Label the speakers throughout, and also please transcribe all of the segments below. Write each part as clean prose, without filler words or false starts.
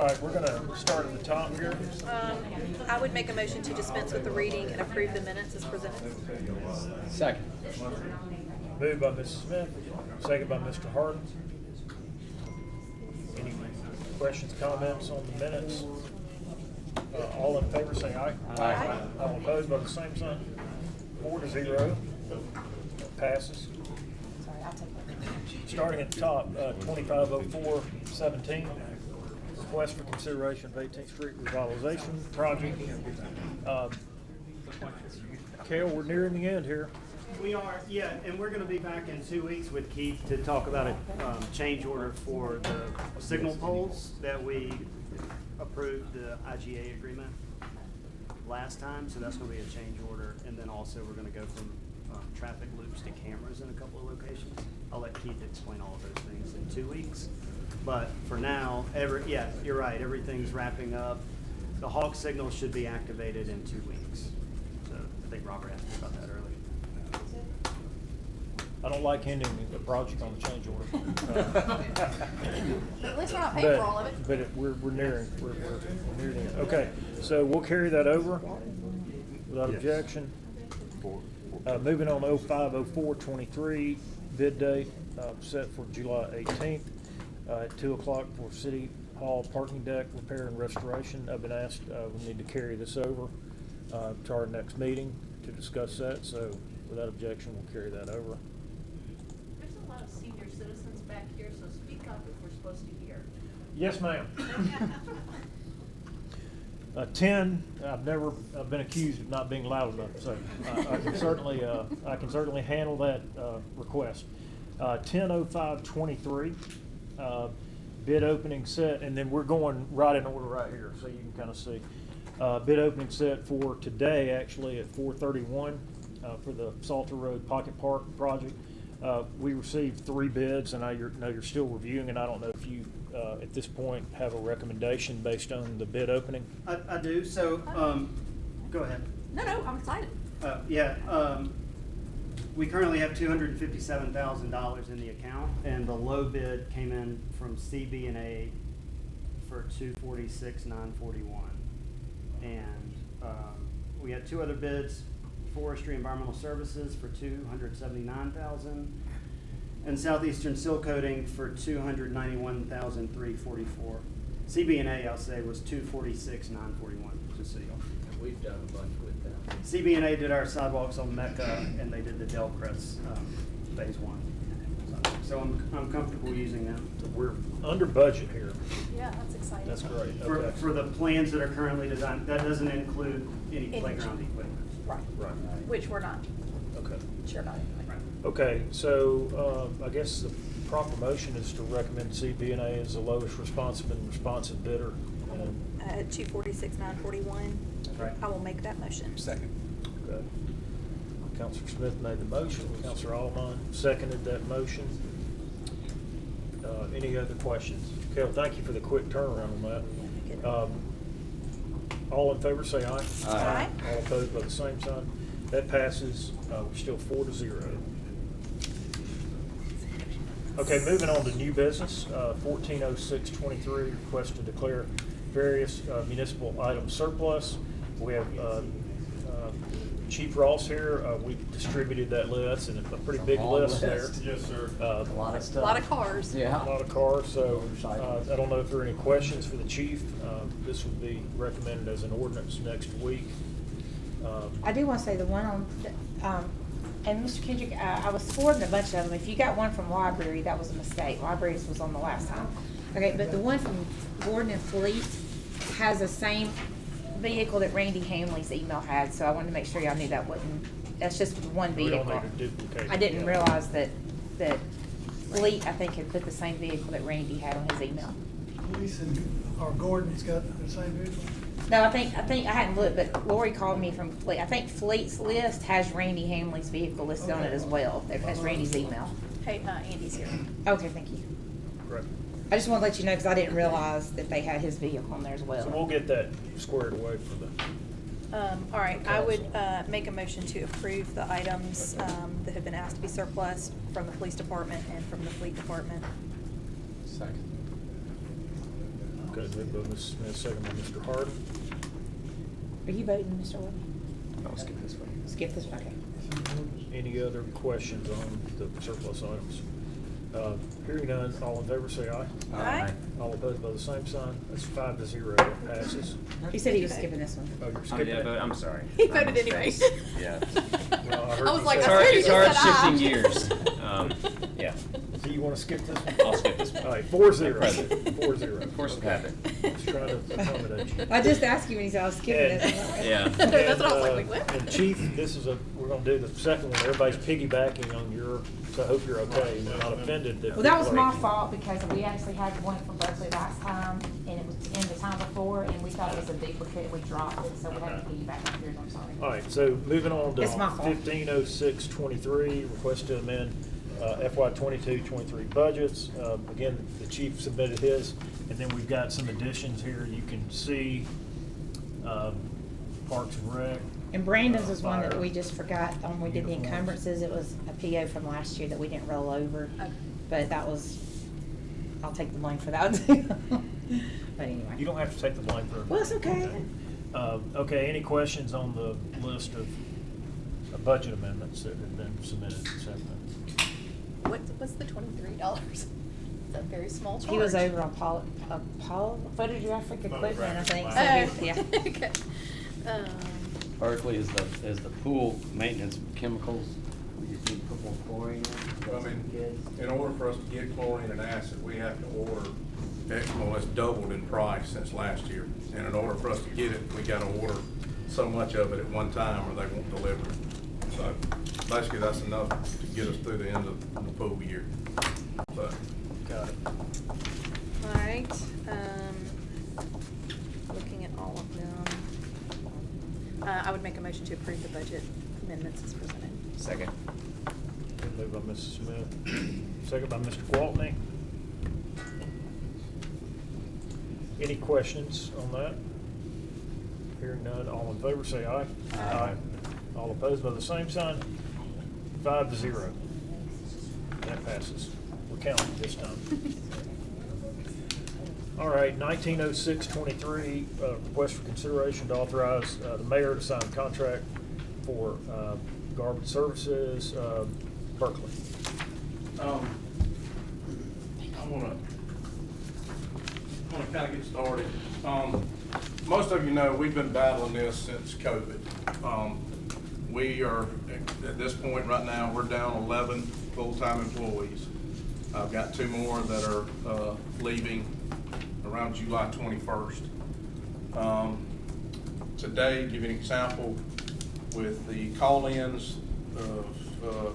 Speaker 1: All right, we're gonna start at the top here.
Speaker 2: I would make a motion to dispense with the reading and approve the minutes as presented.
Speaker 3: Second.
Speaker 1: Moved by Mrs. Smith, second by Mr. Harden. Any questions, comments on the minutes? All in favor say aye.
Speaker 3: Aye.
Speaker 1: All opposed by the same sign. 4-0. Passes.
Speaker 2: Sorry, I'll take that.
Speaker 1: Starting at the top, 2504-17. Request for consideration of 18th Street revitalization project. Cale, we're nearing the end here.
Speaker 4: We are, yeah, and we're gonna be back in 2 weeks with Keith to talk about a change order for the signal poles that we approved the IGA agreement last time, so that's gonna be a change order. And then also, we're gonna go from traffic loops to cameras in a couple of locations. I'll let Keith explain all of those things in 2 weeks. But for now, yeah, you're right, everything's wrapping up. The Hawk signal should be activated in 2 weeks. So I think Robert asked me about that earlier.
Speaker 1: I don't like ending the project on the change order.
Speaker 2: At least we're not paying for all of it.
Speaker 1: But we're nearing, we're nearing it. Okay, so we'll carry that over without
Speaker 4: Yes.
Speaker 1: objection. Moving on, 05-04-23, bid date set for July 18th at 2 o'clock for City Hall parking deck repair and restoration. I've been asked, we need to carry this over to our next meeting to discuss that, so without objection, we'll carry that over.
Speaker 5: There's a lot of senior citizens back here, so speak up if we're supposed to hear.
Speaker 1: Yes, ma'am. 10, I've been accused of not being loud enough, so I can certainly handle that request. 10-05-23, bid opening set, and then we're going right in order right here, so you can kind of see. Bid opening set for today, actually at 4:31 for the Salter Road Pocket Park project. We received 3 bids, and I know you're still reviewing, and I don't know if you, at this point, have a recommendation based on the bid opening.
Speaker 4: I do, so, go ahead.
Speaker 2: No, I'm excited.
Speaker 4: We currently have $257,000 in the account, and the low bid came in from CB&A for $246,941. And we had 2 other bids, Forestry Environmental Services for $279,000, and Southeastern Seal Coating for $291,344. CB&A, I'll say, was $246,941, just so y'all.
Speaker 3: And we've done a bunch with them.
Speaker 4: CB&A did our sidewalks on Mecca, and they did the Delcrest phase 1. So I'm comfortable using them.
Speaker 1: We're under budget here.
Speaker 2: Yeah, that's exciting.
Speaker 1: That's great.
Speaker 4: For,
Speaker 1: Okay.
Speaker 4: for the plans that are currently designed, that doesn't include any playground equipment.
Speaker 2: Right.
Speaker 1: Right.
Speaker 2: Which we're not
Speaker 1: Okay.
Speaker 2: sure about anyway.
Speaker 1: Okay, so I guess the proper motion is to recommend CB&A as the lowest responsive bidder. And,
Speaker 2: 246,941.
Speaker 4: Right.
Speaker 2: I will make that motion.
Speaker 3: Second.
Speaker 1: okay. Counselor Smith made the motion. Counselor Almond seconded that motion. Any other questions? Kel, thank you for the quick turnaround on that. All in favor say aye.
Speaker 2: Aye.
Speaker 1: All opposed by the same sign. That passes. We're still 4-0. Okay, moving on to new business, 140623, request to declare various municipal items surplus. We have Chief Ross here. We distributed that list, and a pretty big list there.
Speaker 3: Yes, sir.
Speaker 1: A
Speaker 3: A lot of
Speaker 2: A
Speaker 3: stuff.
Speaker 2: lot of cars.
Speaker 3: Yeah.
Speaker 1: A lot of cars, so I don't know if there are any questions for the chief. This would be recommended as an ordinance next week.
Speaker 6: I do want to say the one on, and Mr. Kendrick, I was forwarding a bunch of them. If you got one from library, that was a mistake. Libraries was on the last time. Okay, but the one from Gordon and Fleet has the same vehicle that Randy Hamley's email had, so I wanted to make sure y'all knew that wasn't, that's just one
Speaker 1: We
Speaker 6: vehicle.
Speaker 1: don't need to duplicate.
Speaker 6: I didn't realize that Fleet, I think, had put the same vehicle that Randy had on his email.
Speaker 7: Police and, or Gordon's got the same vehicle?
Speaker 6: No, I think, I hadn't looked, but Lori called me from Fleet. I think Fleet's list has Randy Hamley's vehicle listed on it as well, as Randy's email.
Speaker 2: Hey, Andy's here.
Speaker 6: Okay, thank you.
Speaker 1: Correct.
Speaker 6: I just want to let you know, because I didn't realize that they had his vehicle on there as well.
Speaker 1: So we'll get that squared away for the.
Speaker 2: All right, I would make a motion to approve the items that have been asked to be surplus from the police department and from the fleet department.
Speaker 3: Second.
Speaker 1: Okay, moved by Mrs. Smith, second by Mr. Harden.
Speaker 6: Are you voting, Mr. Wood?
Speaker 3: I'll skip this one.
Speaker 6: Skip this, okay.
Speaker 1: Any other questions on the surplus items? Hearing none, all in favor say aye.
Speaker 2: Aye.
Speaker 1: All opposed by the same sign. That's 5-0, passes.
Speaker 6: He said he was skipping this one.
Speaker 1: Oh, you're
Speaker 3: Oh,
Speaker 1: skipping
Speaker 3: yeah,
Speaker 1: it?
Speaker 3: but I'm sorry.
Speaker 2: He
Speaker 3: My
Speaker 2: voted anyway.
Speaker 3: mistake. Yeah.
Speaker 1: Well, I heard
Speaker 2: I was
Speaker 1: you
Speaker 2: like,
Speaker 1: say-
Speaker 3: It's
Speaker 2: I
Speaker 3: hard,
Speaker 2: heard you
Speaker 3: it's
Speaker 2: just
Speaker 3: hard
Speaker 2: said
Speaker 3: shifting
Speaker 2: aye.
Speaker 3: gears. Yeah.
Speaker 1: Do you want to skip this one?
Speaker 3: I'll skip this one.
Speaker 1: All right, 4-0.
Speaker 3: Present.
Speaker 1: 4-0.
Speaker 3: Of course of
Speaker 1: Okay.
Speaker 3: habit.
Speaker 1: Just trying to accommodate you.
Speaker 6: I just asked you when he said I was skipping
Speaker 1: And-
Speaker 6: it.
Speaker 3: Yeah.
Speaker 2: That's what I was like,
Speaker 1: And,
Speaker 2: wait, what?
Speaker 1: And Chief, we're gonna do the second one. Everybody's piggybacking on your, so I hope you're okay. We're not offended.
Speaker 6: Well, that was my fault because we actually had one from Berkeley last time and it was in the time before and we thought it was a duplicate. We dropped it, so we had to piggyback on yours. I'm sorry.
Speaker 1: All right, so moving on to
Speaker 6: It's my fault.
Speaker 1: 150623, request to amend FY 22-23 budgets. Again, the chief submitted his, and then we've got some additions here. You can see Parks and Rec.
Speaker 6: And Brandon's was one that
Speaker 1: Fire.
Speaker 6: we just forgot on, we did the
Speaker 1: Uniforms.
Speaker 6: encumbrances, it was a PO from last year that we didn't roll over.
Speaker 2: Okay.
Speaker 6: But that was, I'll take the blame for that too. But anyway.
Speaker 1: You don't have to take the blame for it.
Speaker 6: Well, it's okay.
Speaker 1: Okay, any questions on the list of budget amendments that have been submitted this afternoon?
Speaker 2: What's the $23? Is that very small charge?
Speaker 6: He was over on photographic equipment, I think, so
Speaker 2: Oh,
Speaker 6: he- yeah.
Speaker 2: okay.
Speaker 3: Berkeley is the pool maintenance chemicals. We just need to put more chlorine in.
Speaker 8: Well, I mean, in order for us to get chlorine and acid, we have to order, well, it's doubled in price since last year. And in order for us to get it, we gotta order so much of it at one time or they won't deliver it. So basically, that's enough to get us through the end of the pool year. So,
Speaker 1: Got it.
Speaker 2: All right, looking at all of them. I would make a motion to approve the budget amendments as presented.
Speaker 3: Second.
Speaker 1: Moved by Mrs. Smith, second by Mr. Gwaltney. Any questions on that? Hearing none, all in favor say aye. Aye. All opposed by the same sign. 5-0. That passes. We're counting this time. All right, 190623, request for consideration to authorize the mayor to sign a contract for garbage services, Berkeley.
Speaker 8: I wanna kind of get started. Most of you know, we've been battling this since COVID. We are, at this point right now, we're down 11 full-time employees. I've got 2 more that are leaving around July 21st. Today, give you an example, with the call-ins of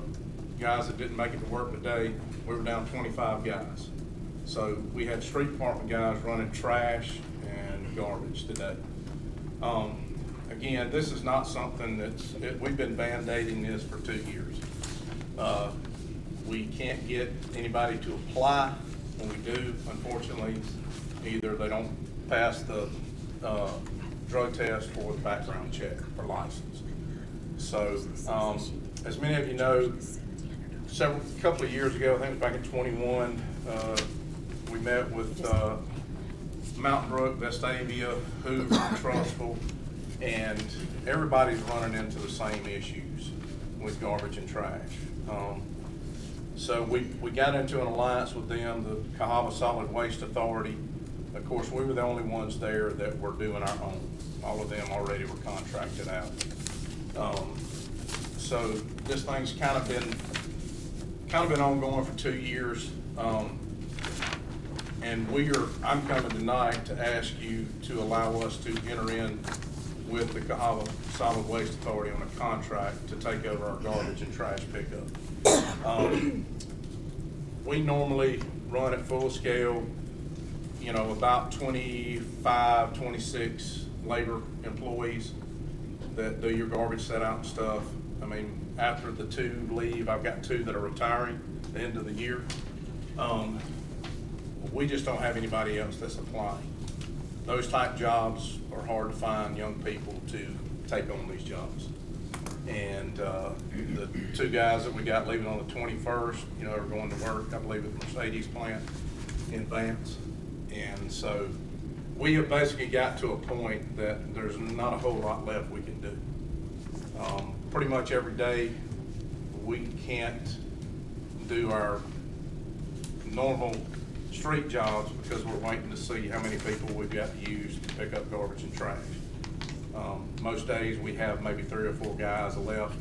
Speaker 8: guys that didn't make it to work today, we were down 25 guys. So we had street department guys running trash and garbage today. Again, this is not something we've been band-aiding this for 2 years. We can't get anybody to apply. When we do, unfortunately, either they don't pass the drug test or the background check or license. So, as many of you know, a couple of years ago, I think it was back in 21, we met with Mountain Brook, Vestavia, Hoover, Trussville, and everybody's running into the same issues with garbage and trash. So we got into an alliance with them, the Cahaba Solid Waste Authority. Of course, we were the only ones there that were doing our own. All of them already were contracted out. So this thing's kind of been ongoing for 2 years. And I'm coming tonight to ask you to allow us to enter in with the Cahaba Solid Waste Authority on a contract to take over our garbage and trash pickup. We normally run at full scale, about 25, 26 labor employees that do your garbage set out and stuff. I mean, after the 2 leave, I've got 2 that are retiring at the end of the year. We just don't have anybody else that's applying. Those type jobs are hard to find young people to take on these jobs. And the 2 guys that we got leaving on the 21st, are going to work, I believe, at the Mercedes plant in Vance. And so we have basically got to a point that there's not a whole lot left we can do. Pretty much every day, we can't do our normal street jobs because we're waiting to see how many people we've got to use to pick up garbage and trash. Most days, we have maybe 3 or 4 guys left.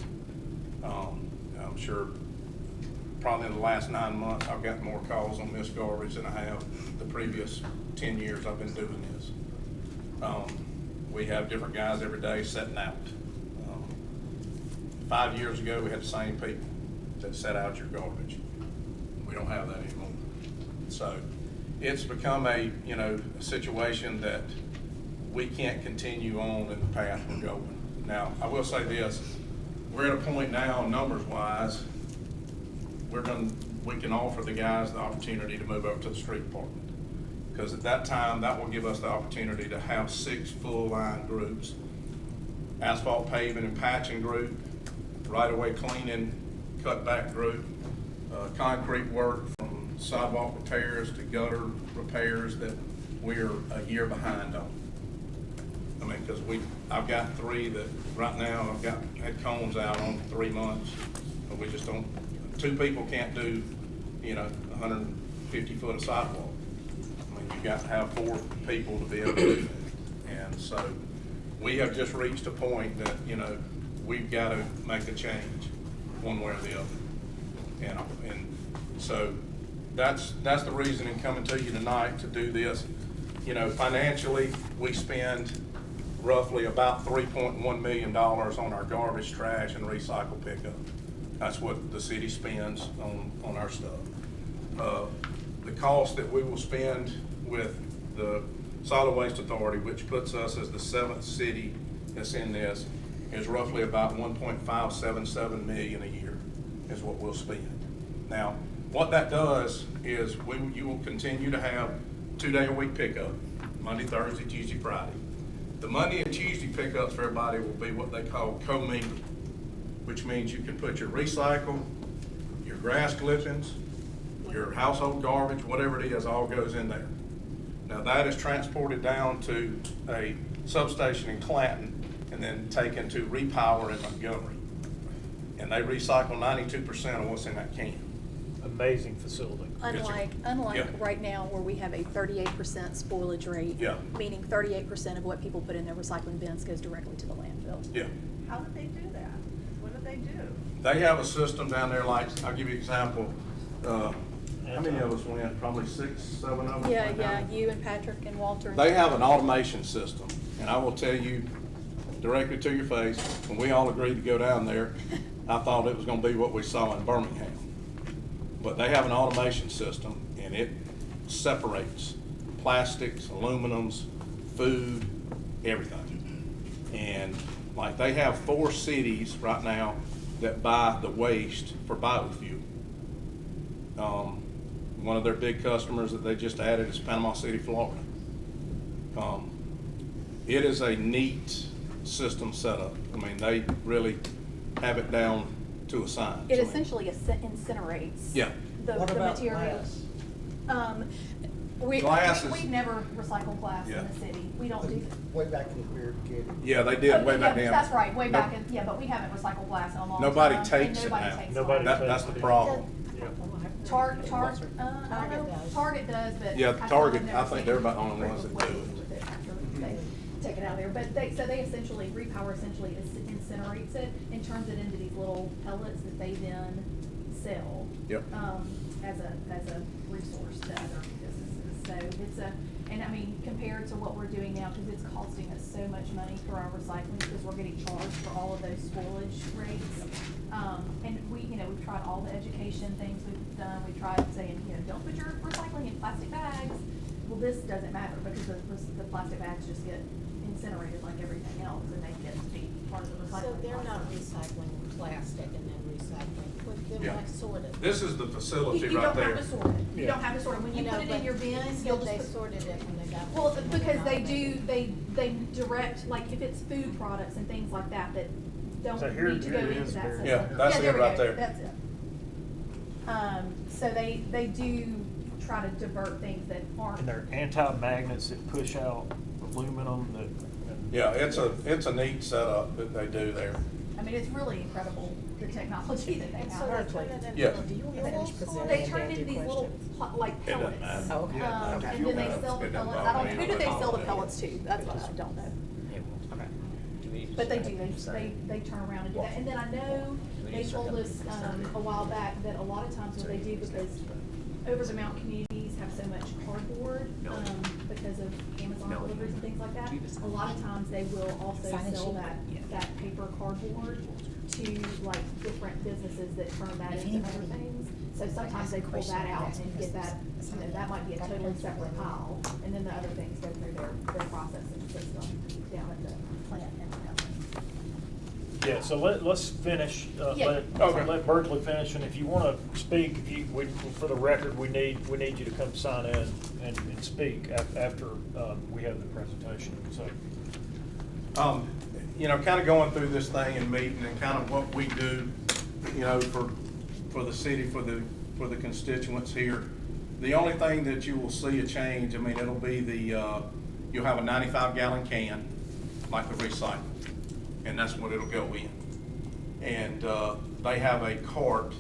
Speaker 8: I'm sure probably in the last 9 months, I've got more calls on this garbage than I have the previous 10 years I've been doing this. We have different guys every day setting out. 5 years ago, we had the same people that set out your garbage. We don't have that anymore. So it's become a situation that we can't continue on in the path we're going. Now, I will say this, we're at a point now, numbers-wise, we can offer the guys the opportunity to move over to the street department. Because at that time, that will give us the opportunity to have 6 full-line groups. Asphalt paving and patching group, right-of-way cleaning, cutback group, concrete work from sidewalk repairs to gutter repairs that we're a year behind on. I mean, because I've got 3 that right now had cones out on 3 months, but we just don't. 2 people can't do, 150 foot of sidewalk. I mean, you've got to have 4 people to be able to do that. And so we have just reached a point that, we've got to make a change one way or the other. And so that's the reason in coming to you tonight to do this. Financially, we spend roughly about $3.1 million on our garbage, trash, and recycle pickup. That's what the city spends on our stuff. The cost that we will spend with the Solid Waste Authority, which puts us as the 7th city that's in this, is roughly about $1.577 million a year is what we'll spend. Now, what that does is you will continue to have 2-day-a-week pickup, Monday, Thursday, Tuesday, Friday. The Monday and Tuesday pickups for everybody will be what they call co-mingled, which means you can put your recycle, your grass clippings, your household garbage, whatever it is, all goes in there. Now that is transported down to a substation in Clanton and then taken to Repower in Montgomery. And they recycle 92% of what's in that can.
Speaker 1: Amazing facility.
Speaker 2: Unlike
Speaker 8: Yeah.
Speaker 2: right now where we have a 38% spoilage rate.
Speaker 8: Yeah.
Speaker 2: Meaning 38% of what people put in their recycling bins goes directly to the landfill.
Speaker 8: Yeah.
Speaker 5: How did they do that? What did they do?
Speaker 8: They have a system down there, like, I'll give you an example. How many of us went? Probably 6, 7 of us
Speaker 2: Yeah,
Speaker 8: went
Speaker 2: yeah,
Speaker 8: down.
Speaker 2: you and Patrick and Walter.
Speaker 8: They have an automation system, and I will tell you directly to your face, when we all agreed to go down there, I thought it was gonna be what we saw in Birmingham. But they have an automation system, and it separates plastics, aluminums, food, everything. And like, they have 4 cities right now that buy the waste for biofuel. One of their big customers that they just added is Panama City, Florida. It is a neat system setup. I mean, they really have it down to a science.
Speaker 2: It
Speaker 8: I mean,
Speaker 2: essentially incinerates.
Speaker 8: Yeah.
Speaker 2: The materials.
Speaker 8: Glass is-
Speaker 2: We've never recycled glass
Speaker 8: Yeah.
Speaker 2: in the city. We don't do that.
Speaker 7: Way back in the period, kid.
Speaker 8: Yeah, they did way back then.
Speaker 2: That's right, way
Speaker 8: No-
Speaker 2: back in, yeah, but we haven't recycled glass in a long time.
Speaker 8: Nobody
Speaker 2: and
Speaker 8: takes it
Speaker 2: nobody
Speaker 8: now.
Speaker 2: takes
Speaker 1: Nobody
Speaker 2: glass.
Speaker 8: That's the problem.
Speaker 1: Yeah.
Speaker 2: Target does, but.
Speaker 8: Yeah,
Speaker 2: I've
Speaker 8: Target,
Speaker 2: never
Speaker 8: I think
Speaker 2: seen
Speaker 8: they're about the
Speaker 2: them
Speaker 8: only ones that do it.
Speaker 2: with after they take it out of there, but they essentially, Repower essentially incinerates it and turns it into these little pellets that they then sell.
Speaker 8: Yep.
Speaker 2: As a resource to other businesses, so and I mean, compared to what we're doing now, because it's costing us so much money for our recycling, because we're getting charged for all of those spoilage rates. And we've tried all the education things we've done. We tried saying, don't put your recycling in plastic bags. Well, this doesn't matter because the plastic bags just get incinerated like everything else, and they get to be part of the recycling.
Speaker 9: So they're not
Speaker 2: process.
Speaker 9: recycling plastic and then recycling, they're
Speaker 8: Yeah.
Speaker 9: like sorted.
Speaker 8: This is the facility
Speaker 2: You
Speaker 8: right
Speaker 2: don't
Speaker 8: there.
Speaker 2: have to sort it. You
Speaker 1: Yeah.
Speaker 2: don't have to sort it. When you
Speaker 9: I know,
Speaker 2: put it in
Speaker 9: but
Speaker 2: your bin,
Speaker 9: you
Speaker 2: you'll
Speaker 9: said
Speaker 2: just
Speaker 9: they
Speaker 2: put.
Speaker 9: sorted it when they got.
Speaker 2: Well,
Speaker 9: when
Speaker 2: because they
Speaker 9: automated.
Speaker 2: do, they direct, like if it's food products and things like that don't
Speaker 1: So here-
Speaker 2: need to go
Speaker 1: here it
Speaker 2: into
Speaker 1: is,
Speaker 2: that
Speaker 1: Barry.
Speaker 2: system.
Speaker 8: Yeah, that's
Speaker 2: there
Speaker 8: it
Speaker 2: we
Speaker 8: right
Speaker 2: go.
Speaker 8: there.
Speaker 2: That's it. So they do try to divert things that aren't.
Speaker 1: And they're anti-magnets that push out aluminum that. and-
Speaker 8: Yeah, it's a neat setup that they do there.
Speaker 2: I mean, it's really incredible, the technology that they
Speaker 5: And so
Speaker 2: have.
Speaker 5: they turn it into
Speaker 8: Yeah.
Speaker 5: a fuel source?
Speaker 2: They turn into these little, like
Speaker 8: It doesn't
Speaker 2: pellets.
Speaker 8: matter.
Speaker 6: Oh, okay.
Speaker 2: And then they sell the
Speaker 8: It doesn't
Speaker 2: pellets. I
Speaker 8: bother
Speaker 2: don't,
Speaker 8: me.
Speaker 2: who do they sell the pellets to? That's what I don't know. But they do, they turn around and do that. And then I know they told us, a while back that a lot of times what they do, because over the mountain communities have so much cardboard, because of Amazon deliveries and things like that, a lot of times they will also
Speaker 6: Signage
Speaker 2: sell
Speaker 6: sheet.
Speaker 2: that paper cardboard to like different businesses that turn that into other things. So sometimes they pull that out and get that, that might be a totally separate pile, and then the other things go through their processing system down at the plant and everything.
Speaker 1: Yeah, so let's finish,
Speaker 2: Yeah.
Speaker 1: let Berkeley finish, and if you wanna speak, for the record, we need you to come sign in and speak after, we have the presentation, so.
Speaker 8: You know, kind of going through this thing and meeting and kind of what we do, you know, for the city, for the constituents here. The only thing that you will see a change, I mean, it'll be you'll have a 95-gallon can, like the recycle, and that's what it'll go in. And they have a cart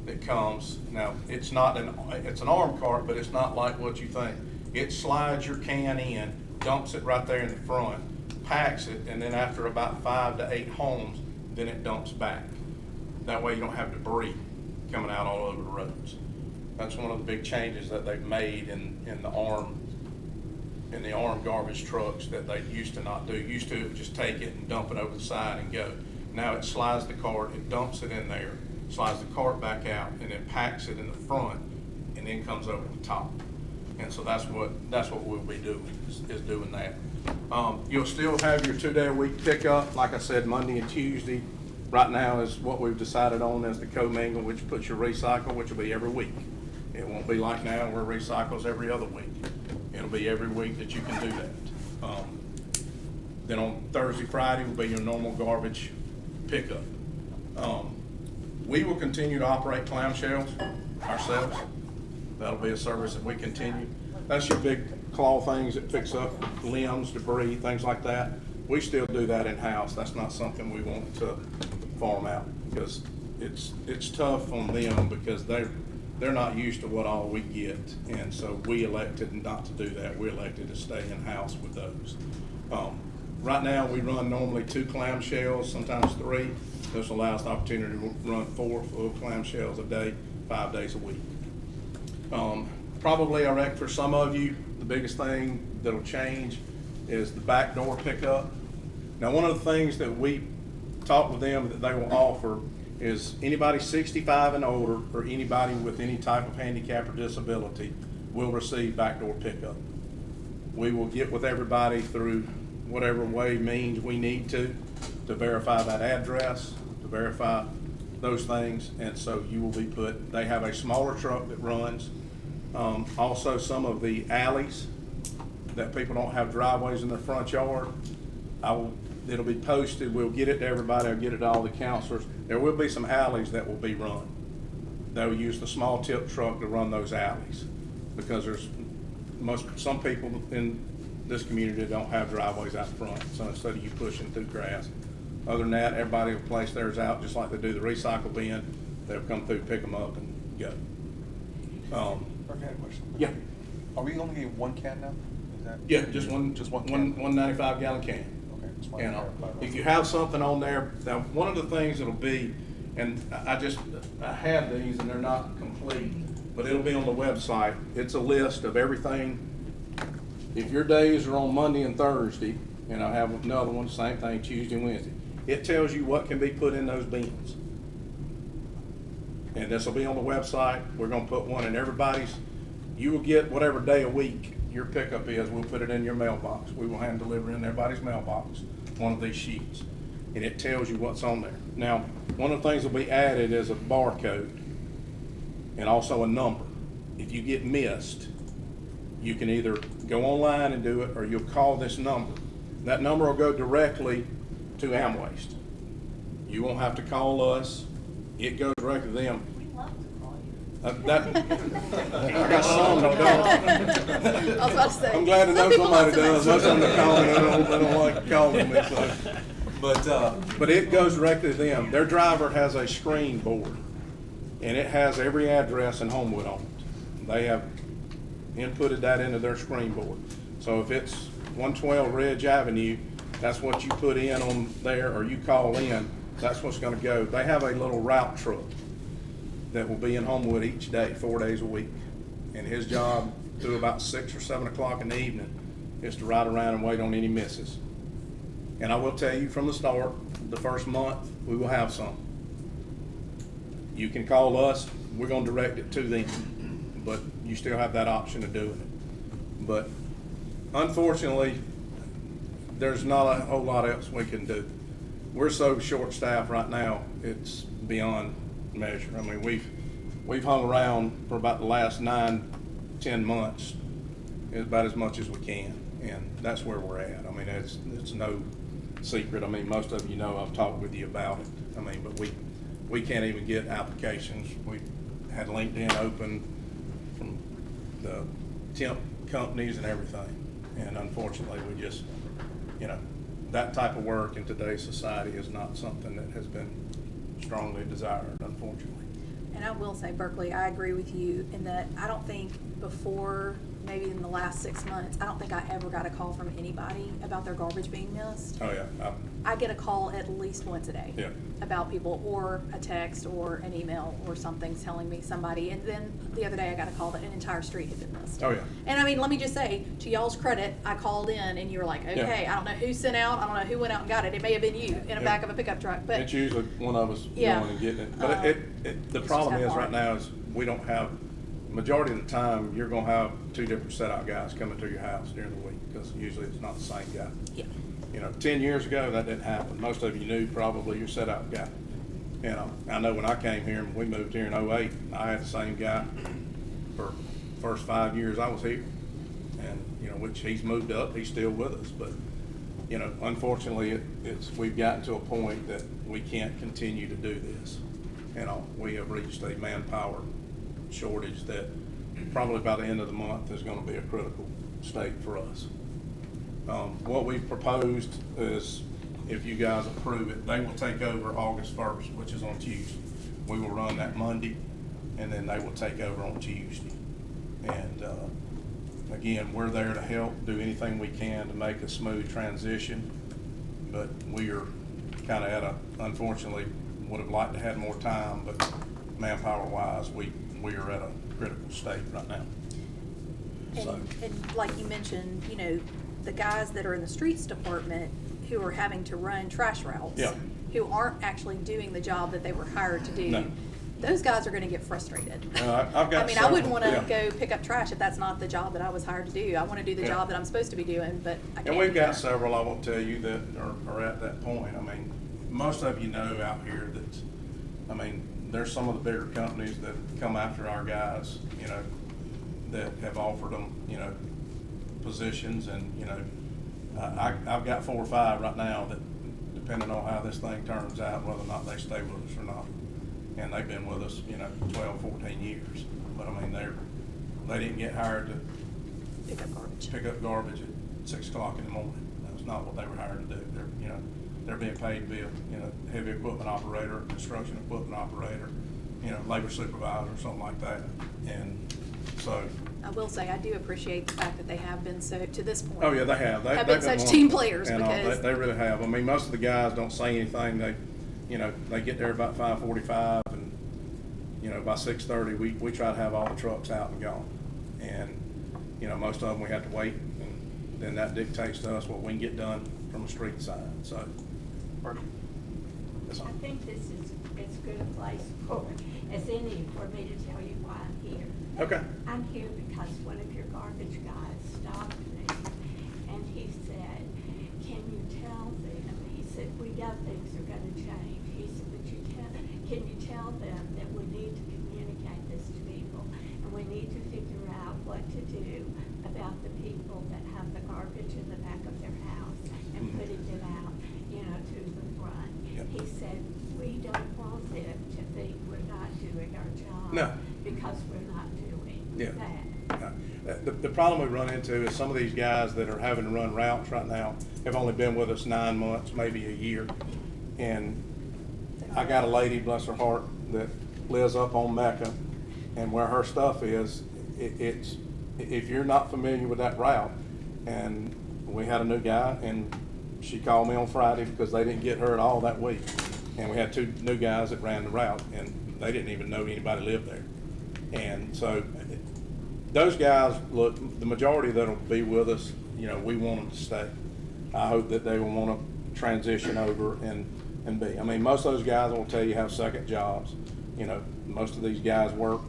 Speaker 8: that comes, now, it's an armed cart, but it's not like what you think. It slides your can in, dumps it right there in the front, packs it, and then after about 5 to 8 homes, then it dumps back. That way you don't have debris coming out all over the roads. That's one of the big changes that they've made in the armed garbage trucks that they used to not do. Used to, it would just take it and dump it over the side and go. Now it slides the cart, it dumps it in there, slides the cart back out, and then packs it in the front, and then comes over the top. And so that's what we'll be doing, is doing that. You'll still have your 2-day-a-week pickup, like I said, Monday and Tuesday. Right now is what we've decided on as the co-mingle, which puts your recycle, which will be every week. It won't be like now where recycle's every other week. It'll be every week that you can do that. Then on Thursday, Friday will be your normal garbage pickup. We will continue to operate clamshells ourselves. That'll be a service that we continue. That's your big claw things that picks up limbs, debris, things like that. We still do that in-house. That's not something we want to farm out, because it's tough on them, because they're not used to what all we get. And so we elected not to do that. We elected to stay in-house with those. Right now, we run normally 2 clamshells, sometimes 3. This allows the opportunity to run 4 full clamshells a day, 5 days a week. Probably, I reckon, for some of you, the biggest thing that'll change is the back door pickup. Now, one of the things that we talked with them that they will offer is anybody 65 and older, or anybody with any type of handicap or disability, will receive back door pickup. We will get with everybody through whatever means we need to verify that address, to verify those things, and so you will be put, they have a smaller truck that runs. Also, some of the alleys that people don't have driveways in their front yard, it'll be posted, we'll get it to everybody, I'll get it to all the counselors. There will be some alleys that will be run. They'll use the small tip truck to run those alleys, because there's some people in this community that don't have driveways out front, so instead of you pushing through grass. Other than that, everybody will place theirs out just like they do the recycle bin. They'll come through, pick them up, and go.
Speaker 10: Okay, I have a question.
Speaker 8: Yeah.
Speaker 10: Are we only getting 1 can now? Is that?
Speaker 8: Yeah, just one
Speaker 10: can?
Speaker 8: 95-gallon can.
Speaker 10: Okay, just wanted to
Speaker 8: And
Speaker 10: clarify.
Speaker 8: if you have something on there, now, one of the things it'll be, and I have these and they're not complete, but it'll be on the website. It's a list of everything. If your days are on Monday and Thursday, and I have another one, same thing, Tuesday and Wednesday, it tells you what can be put in those bins. And this will be on the website. We're gonna put one in everybody's. You will get whatever day a week your pickup is, we'll put it in your mailbox. We will hand deliver in everybody's mailbox, one of these sheets. And it tells you what's on there. Now, one of the things that'll be added is a barcode and also a number. If you get missed, you can either go online and do it, or you'll call this number. That number will go directly to Amwaste. You won't have to call us. It goes directly to them.
Speaker 5: We'd love to call you.
Speaker 8: That, I got some that don't.
Speaker 2: I was about to say,
Speaker 8: I'm glad to know
Speaker 2: some people
Speaker 8: somebody
Speaker 2: have some
Speaker 8: does. Most of them
Speaker 2: extra.
Speaker 8: that call me, they don't like calling me, so. But it goes directly to them. Their driver has a screen board, and it has every address in Homewood on it. They have inputted that into their screen board. So if it's 112 Ridge Avenue, that's what you put in on there, or you call in, that's what's gonna go. They have a little route truck that will be in Homewood each day, 4 days a week. And his job through about 6 or 7 o'clock in the evening is to ride around and wait on any misses. And I will tell you from the start, the first month, we will have some. You can call us, we're gonna direct it to them, but you still have that option of doing it. But unfortunately, there's not a whole lot else we can do. We're so short-staffed right now, it's beyond measure. I mean, we've hung around for about the last 9-10 months, about as much as we can, and that's where we're at. I mean, it's no secret. I mean, most of you know I've talked with you about it. I mean, but we can't even get applications. We had LinkedIn open from the temp companies and everything, and unfortunately, we just, you know, that type of work in today's society is not something that has been strongly desired, unfortunately.
Speaker 2: And I will say, Berkeley, I agree with you in that I don't think before, maybe in the last 6 months, I don't think I ever got a call from anybody about their garbage being missed.
Speaker 8: Oh, yeah.
Speaker 2: I get a call at least once a day.
Speaker 8: Yeah.
Speaker 2: About people, or a text, or an email, or something telling me somebody. And then the other day I got a call that an entire street had been missed.
Speaker 8: Oh, yeah.
Speaker 2: And I mean, let me just say, to y'all's credit, I called in and you were like, okay,
Speaker 8: Yeah.
Speaker 2: I don't know who sent out, I don't know who went out and got it. It may have been you in the
Speaker 8: Yeah.
Speaker 2: back of a pickup truck, but.
Speaker 8: It's usually one of us
Speaker 2: Yeah.
Speaker 8: going and getting it. But the
Speaker 2: It's
Speaker 8: problem
Speaker 2: just
Speaker 8: is
Speaker 2: that
Speaker 8: right
Speaker 2: hard.
Speaker 8: now is we don't have, majority of the time, you're gonna have 2 different set-out guys coming to your house during the week, because usually it's not the same guy.
Speaker 2: Yeah.
Speaker 8: You know, 10 years ago, that didn't happen. Most of you knew probably your set-out guy. You know, I know when I came here, and we moved here in '08, I had the same guy for the first 5 years I was here. And, you know, which he's moved up, he's still with us, but, you know, unfortunately, we've gotten to a point that we can't continue to do this. You know, we have reached a manpower shortage that probably by the end of the month is gonna be a critical state for us. What we've proposed is, if you guys approve it, they will take over August 1st, which is on Tuesday. We will run that Monday, and then they will take over on Tuesday. And, again, we're there to help, do anything we can to make a smooth transition, but we are kinda at a, unfortunately, would have liked to have more time, but manpower-wise, we are at a critical state right now. So.
Speaker 2: And like you mentioned, you know, the guys that are in the streets department who are having to run trash routes.
Speaker 8: Yeah.
Speaker 2: Who aren't actually doing the job that they were hired to do.
Speaker 8: No.
Speaker 2: Those guys are gonna get frustrated.
Speaker 8: I've got
Speaker 2: I mean, I wouldn't
Speaker 8: several,
Speaker 2: wanna
Speaker 8: yeah.
Speaker 2: go pick up trash if that's not the job that I was hired to do. I wanna do the
Speaker 8: Yeah.
Speaker 2: job that I'm supposed to be doing, but I can't.
Speaker 8: And we've
Speaker 2: do
Speaker 8: got
Speaker 2: that.
Speaker 8: several, I won't tell you, that are at that point. I mean, most of you know out here that, I mean, there's some of the bigger companies that come after our guys, you know, that have offered them, you know, positions, and, you know, I've got 4 or 5 right now that, depending on how this thing turns out, whether or not they stay with us or not. And they've been with us, you know, 12, 14 years. But I mean, they didn't get hired to
Speaker 2: Pick up garbage.
Speaker 8: pick up garbage at 6 o'clock in the morning. That's not what they were hired to do. They're being paid to be a, you know, heavy equipment operator, construction equipment operator, you know, labor supervisor, something like that. And so.
Speaker 2: I will say, I do appreciate the fact that they have been so, to this point.
Speaker 8: Oh, yeah, they have.
Speaker 2: Have
Speaker 8: They've
Speaker 2: been such
Speaker 8: one-
Speaker 2: team players,
Speaker 8: and,
Speaker 2: because.
Speaker 8: They really have. I mean, most of the guys don't say anything. They, you know, they get there about 5:45, and, you know, by 6:30, we try to have all the trucks out and gone. And, you know, most of them we have to wait, and then that dictates to us what we can get done from a street side, so. That's all.
Speaker 11: I think this is as good a place as any for me to tell you why I'm here.
Speaker 8: Okay.
Speaker 11: I'm here because one of your garbage guys stopped me, and he said, can you tell them, he said, we know things are gonna change. He said, but can you tell them that we need to communicate this to people, and we need to figure out what to do about the people that have the garbage in the back of their house and putting it out, you know, to the front. He said, we don't want them to think we're not doing our job.
Speaker 8: No.
Speaker 11: Because
Speaker 8: problem we run into is some of these guys that are having to run routes right now have only been with us 9 months, maybe a year. And I got a lady, bless her heart, that lives up on Mecca, and where her stuff is, it's, if you're not familiar with that route, and we had a new guy, and she called me on Friday because they didn't get her at all that week. And we had 2 new guys that ran the route, and they didn't even know anybody lived there. And so those guys, look, the majority that'll be with us, you know, we want them to stay. I hope that they will want to transition over and be. I mean, most of those guys will tell you have second jobs. You know, most of these guys work,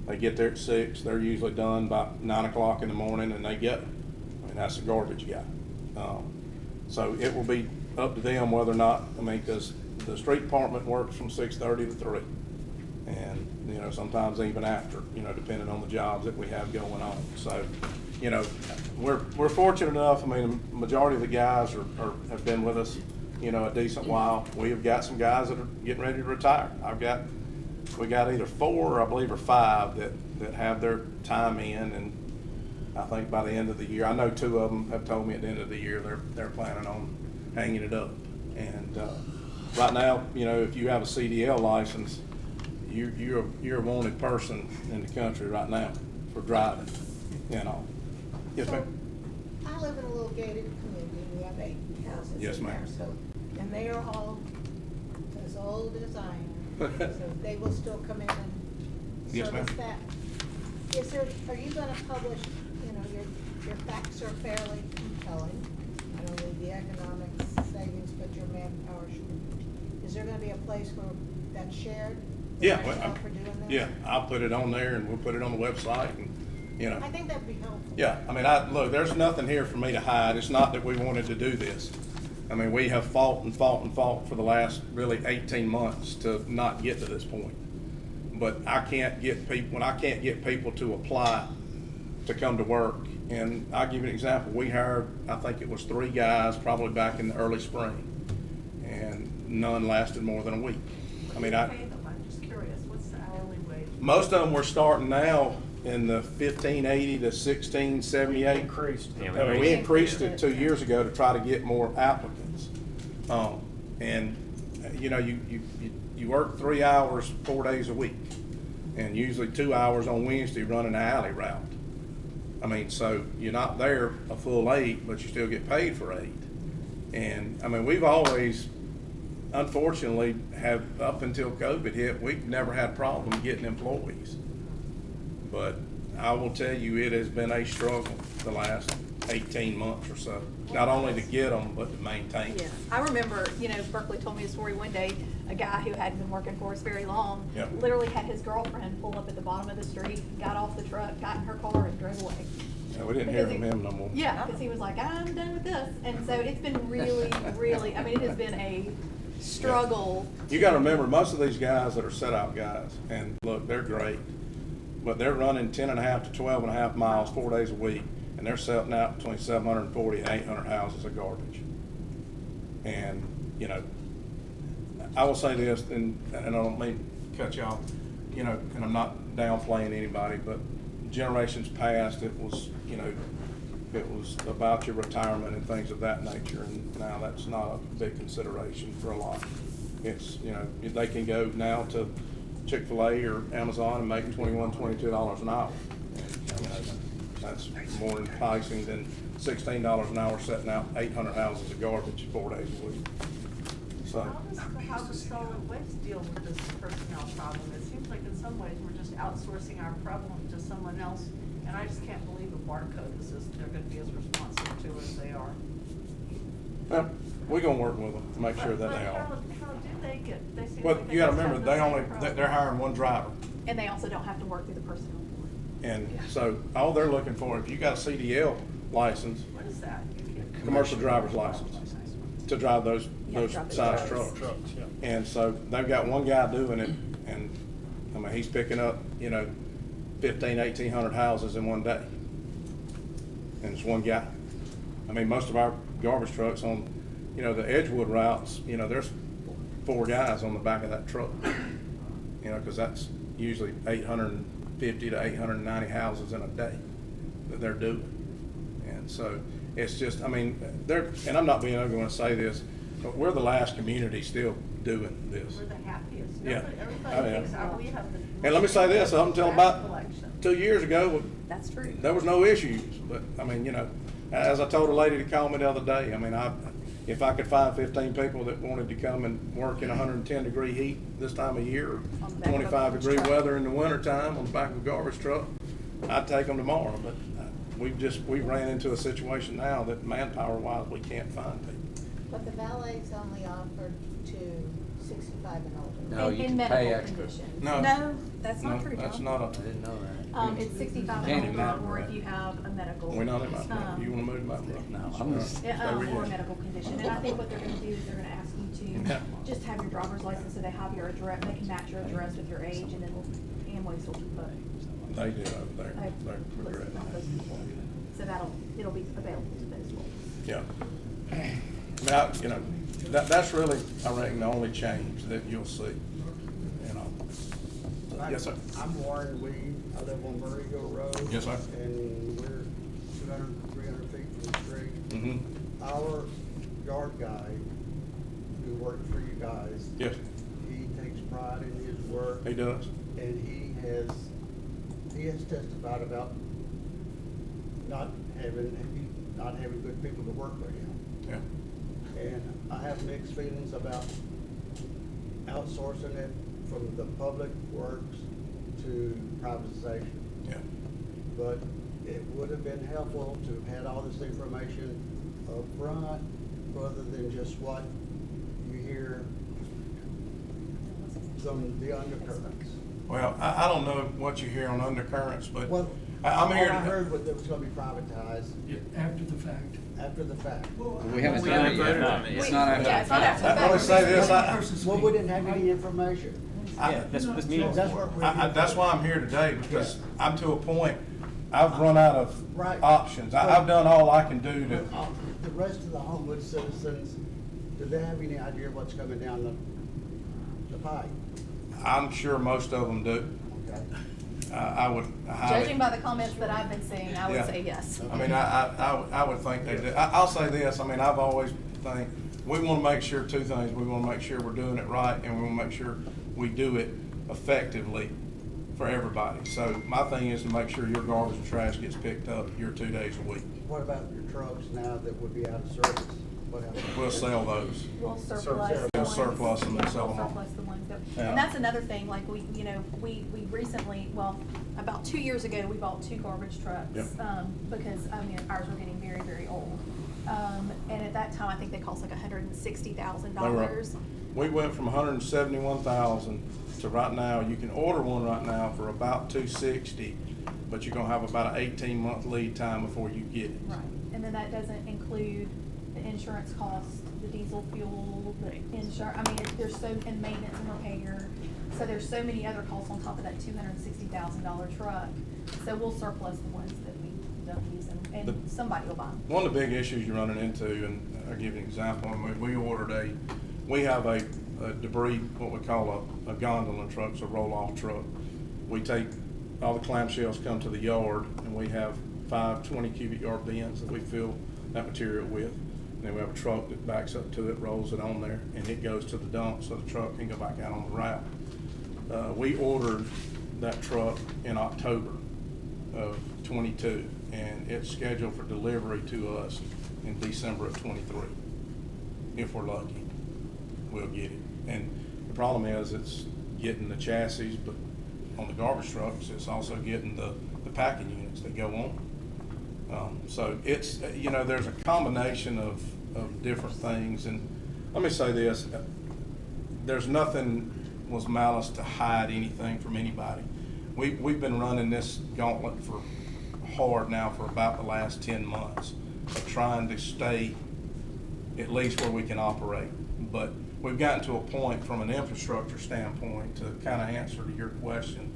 Speaker 8: they get there at 6, they're usually done by 9 o'clock in the morning, and they go. I mean, that's a garbage guy. So it will be up to them whether or not, I mean, because the street department works from 6:30 to 3. And, you know, sometimes even after, you know, depending on the jobs that we have going on. So, you know, we're fortunate enough. I mean, the majority of the guys have been with us, you know, a decent while. We have got some guys that are getting ready to retire. We got either 4 or I believe or 5 that have their time in, and I think by the end of the year, I know 2 of them have told me at the end of the year they're planning on hanging it up. And right now, you know, if you have a CDL license, you're a wanted person in the country right now for driving, you know. Yes,
Speaker 9: So,
Speaker 8: ma'am.
Speaker 9: I live in a little gated community, we have 8 houses
Speaker 8: Yes,
Speaker 9: in there,
Speaker 8: ma'am.
Speaker 9: so, and they are all as old as I am, so they will still come in and
Speaker 8: Yes, ma'am.
Speaker 9: service that. Are you gonna publish, you know, your facts are fairly compelling, not only the economic savings, but your manpower should. Is there gonna be a place where that's shared?
Speaker 8: Yeah,
Speaker 9: The
Speaker 8: well,
Speaker 9: rationale for doing that?
Speaker 8: yeah, I'll put it on there and we'll put it on the website and, you know.
Speaker 9: I think that'd be helpful.
Speaker 8: Yeah, I mean, look, there's nothing here for me to hide. It's not that we wanted to do this. I mean, we have fought and fought and fought for the last really 18 months to not get to this point. But I can't get people, when I can't get people to apply to come to work, and I'll give you an example. We hired, I think it was 3 guys probably back in the early spring, and none lasted more than a week. I mean,
Speaker 5: Pay them, I'm just curious, what's the hourly wage?
Speaker 8: most of them were starting now in the 1580 to 1678.
Speaker 1: Increased.
Speaker 3: Yeah,
Speaker 8: I mean, we increased it 2 years ago to try to get more applicants. And, you know, you work 3 hours, 4 days a week, and usually 2 hours on Wednesday running an alley route. I mean, so you're not there a full 8, but you still get paid for 8. And, I mean, we've always, unfortunately, have, up until COVID hit, we've never had a problem getting employees. But I will tell you, it has been a struggle the last 18 months or so, not only to get them, but to maintain
Speaker 2: Yeah,
Speaker 8: them.
Speaker 2: I remember, you know, Berkeley told me a story one day, a guy who hadn't been working for us very long,
Speaker 8: Yep.
Speaker 2: literally had his girlfriend pull up at the bottom of the street, got off the truck, got in her car and drove away.
Speaker 8: Yeah, we didn't hear
Speaker 2: Because
Speaker 8: from him no more.
Speaker 2: Yeah, because he was like, I'm done with this. And so it's been really, really, I mean, it has been a struggle.
Speaker 8: You gotta remember, most of these guys that are set-out guys, and look, they're great, but they're running 10.5 to 12.5 miles 4 days a week, and they're setting out between 740 and 800 houses of garbage. And, you know, I will say this, and I don't mean to cut you off, you know, and I'm not downplaying anybody, but generations past, it was, you know, it was about your retirement and things of that nature, and now that's not a big consideration for a lot. It's, you know, they can go now to Chick-fil-A or Amazon and make $21, $22 an hour. You know, that's more enticing than $16 an hour setting out 800 houses of garbage 4 days a week. So,
Speaker 5: How does solid waste deal with this personnel problem? It seems like in some ways we're just outsourcing our problem to someone else, and I just can't believe a barcode is as, they're gonna be as responsive to it as they are.
Speaker 8: well, we're gonna work with them to make sure that
Speaker 5: But
Speaker 8: they are.
Speaker 5: how do they get, they seem
Speaker 8: Well,
Speaker 5: like
Speaker 8: you gotta
Speaker 5: must have
Speaker 8: remember,
Speaker 5: the
Speaker 8: they
Speaker 5: same
Speaker 8: only,
Speaker 5: problem.
Speaker 8: they're hiring 1 driver.
Speaker 2: And they also don't have to work through the personnel board.
Speaker 8: And so all they're looking for, if you got a CDL license,
Speaker 5: What is that? You can't-
Speaker 8: commercial driver's license, to drive those
Speaker 2: drive the
Speaker 8: size
Speaker 2: trucks.
Speaker 8: trucks.
Speaker 1: Yeah.
Speaker 8: And so they've got 1 guy doing it, and, I mean, he's picking up, you know, 1,500 houses in 1 day. And it's 1 guy. I mean, most of our garbage trucks on, you know, the Edgewood routes, you know, there's 4 guys on the back of that truck. You know, because that's usually 850 to 890 houses in a day. that they're doing. And so it's just, I mean, and I'm not being ugly when I say this, but we're the last community still doing this.
Speaker 5: We're the happiest.
Speaker 8: Yeah.
Speaker 5: Everybody
Speaker 8: Oh, yeah.
Speaker 5: thinks we have the.
Speaker 8: And let me say this, up until
Speaker 5: trash
Speaker 8: about
Speaker 5: collection.
Speaker 8: 2 years ago,
Speaker 2: That's true.
Speaker 8: there was no issues. But, I mean, you know, as I told a lady that called me the other day, I mean, if I could find 15 people that wanted to come and work in 110-degree heat this time of year, or
Speaker 2: On the back of a
Speaker 8: 25-degree
Speaker 2: truck.
Speaker 8: weather in the wintertime on the back of a garbage truck, I'd take them tomorrow. But we've ran into a situation now that manpower-wise, we can't find people.
Speaker 9: But the valet's only offered to 65 and older.
Speaker 3: No,
Speaker 2: In-
Speaker 3: you
Speaker 2: in
Speaker 3: can pay
Speaker 2: medical
Speaker 3: extra.
Speaker 2: conditions.
Speaker 8: No.
Speaker 2: That's
Speaker 8: No,
Speaker 2: not true, John.
Speaker 8: that's not
Speaker 3: I didn't know that.
Speaker 2: It's 65
Speaker 3: Can't
Speaker 2: and
Speaker 3: imagine
Speaker 2: older, or
Speaker 3: that.
Speaker 2: if you have a medical.
Speaker 8: We're not in my,
Speaker 2: um,
Speaker 8: you wanna move my?
Speaker 3: No, I'm just-
Speaker 2: Yeah,
Speaker 8: Stay where you
Speaker 2: or a
Speaker 8: at.
Speaker 2: medical condition, and I think what they're gonna do is they're gonna ask you
Speaker 8: Yeah.
Speaker 2: to just have your driver's license, so they have your address, they can match your address with your age, and then Amway will put.
Speaker 8: They do over there.
Speaker 2: I've
Speaker 8: They're
Speaker 2: listed
Speaker 8: regretting
Speaker 2: all those people, so it'll be available to those folks.
Speaker 8: Yeah. I mean, you know, that's really, I reckon, the only change that you'll see, you know. Yes, sir.
Speaker 12: I'm Warren Weed. I live on Murrayville Road.
Speaker 8: Yes, sir.
Speaker 12: And we're 200, 300 feet from the street.
Speaker 8: Mm-hmm.
Speaker 12: Our yard guy, who works for you guys.
Speaker 8: Yes.
Speaker 12: He takes pride in his work.
Speaker 8: He does.
Speaker 12: And he has testified about not having good people to work with him.
Speaker 8: Yeah.
Speaker 12: And I have mixed feelings about outsourcing it from the public works to privatization.
Speaker 8: Yeah.
Speaker 12: But it would have been helpful to have had all this information up front, rather than just what you hear from the undercurrents.
Speaker 8: Well, I don't know what you hear on undercurrents, but
Speaker 12: Well,
Speaker 8: I'm here.
Speaker 12: all I heard was that it was gonna be privatized
Speaker 7: After the fact.
Speaker 12: after the fact.
Speaker 3: We haven't done it yet. It's not after.
Speaker 2: Yeah, it's not after the
Speaker 8: I would say
Speaker 2: fact.
Speaker 8: this,
Speaker 12: Well, we didn't have any information.
Speaker 4: That's what this meeting's
Speaker 12: That's
Speaker 4: for.
Speaker 12: what we're.
Speaker 8: that's why I'm here today, because I'm to a point, I've run out of
Speaker 12: Right.
Speaker 8: options. I've done all I can do to,
Speaker 12: The rest of the Homewood citizens, do they have any idea what's coming down the pipe?
Speaker 8: I'm sure most of them do.
Speaker 12: Okay.
Speaker 8: I would highly.
Speaker 2: Judging by the comments that I've been seeing, I would
Speaker 8: Yeah.
Speaker 2: say yes.
Speaker 8: I mean, I would think they do. I'll say this, I mean, I've always think, we want to make sure two things. We want to make sure we're doing it right, and we want to make sure we do it effectively for everybody. So my thing is to make sure your garbage and trash gets picked up your 2 days a week.
Speaker 12: What about your trucks now that would be out of service? What happens?
Speaker 8: We'll sell those.
Speaker 2: We'll surplus
Speaker 12: Surplus.
Speaker 2: the
Speaker 8: We'll
Speaker 2: ones.
Speaker 8: surplus them and
Speaker 2: Yeah,
Speaker 8: sell
Speaker 2: we'll
Speaker 8: them all.
Speaker 2: surplus the ones that,
Speaker 8: Yeah.
Speaker 2: and that's another thing, like we recently, well, about 2 years ago, we bought 2 garbage trucks.
Speaker 8: Yep.
Speaker 2: Because, I mean, ours were getting very, very old. And at that time, I think they cost like $160,000.
Speaker 8: We went from 171,000 to right now, you can order one right now for about 260, but you're gonna have about an 18-month lead time before you get it.
Speaker 2: Right, and then that doesn't include the insurance costs, the diesel fuel, the insurance, I mean, there's so, and maintenance and repair. So there's so many other costs on top of that $260,000 truck. So we'll surplus the ones that we don't use, and somebody will buy them.
Speaker 8: One of the big issues you're running into, and I'll give you an example, I mean, we have a debris, what we call a gondola truck, it's a roll-off truck. We take, all the clamshells come to the yard, and we have 5 20 cubic yard bins that we fill that material with. And then we have a truck that backs up to it, rolls it on there, and it goes to the dump so the truck can go back out on the route. We ordered that truck in October of 22, and it's scheduled for delivery to us in December of 23. If we're lucky, we'll get it. And the problem is, it's getting the chassis, but on the garbage trucks, it's also getting the packing units that go on. So it's, you know, there's a combination of different things. And let me say this, there's nothing was malice to hide anything from anybody. We've been running this gauntlet for hard now for about the last 10 months of trying to stay at least where we can operate. But we've gotten to a point from an infrastructure standpoint, to kind of answer to your question.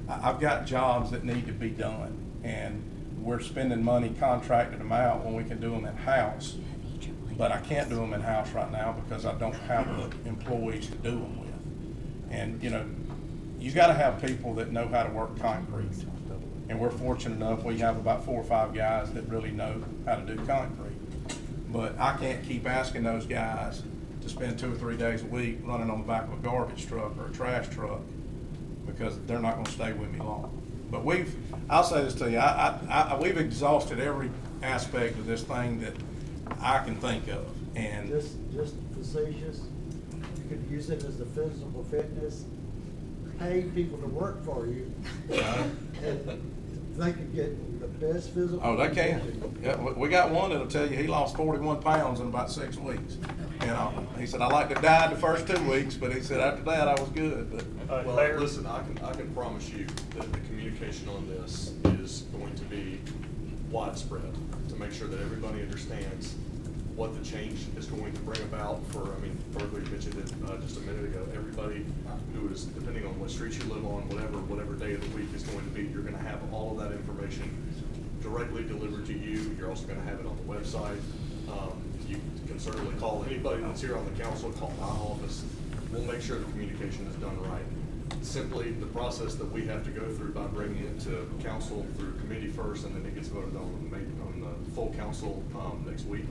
Speaker 8: I've got jobs that need to be done, and we're spending money contracting them out when we can do them in-house. But I can't do them in-house right now because I don't have the employees to do them with. And, you know, you got to have people that know how to work concrete. And we're fortunate enough, we have about 4 or 5 guys that really know how to do concrete. But I can't keep asking those guys to spend 2 or 3 days a week running on the back of a garbage truck or a trash truck, because they're not gonna stay with me long. But I'll say this to you, we've exhausted every aspect of this thing that I can think of, and.
Speaker 12: Just facetious, you could use it as the physical fitness, pay people to work for you. And they could get the best physical.
Speaker 8: Oh, they can.
Speaker 12: condition.
Speaker 8: Yeah, we got one that'll tell you he lost 41 pounds in about 6 weeks. You know, he said, I like to die the first 2 weeks, but he said after that I was good. But
Speaker 13: Well,
Speaker 1: Mayor?
Speaker 13: listen, I can promise you that the communication on this is going to be widespread to make sure that everybody understands what the change is going to bring about for, I mean, Berkeley mentioned it just a minute ago, everybody who is, depending on what street you live on, whatever day of the week is going to be, you're gonna have all of that information directly delivered to you. You're also gonna have it on the website. You can certainly call anybody that's here on the council, call my office. We'll make sure the communication is done right. Simply, the process that we have to go through by bringing it to council through committee first, and then it gets voted on the full council next week,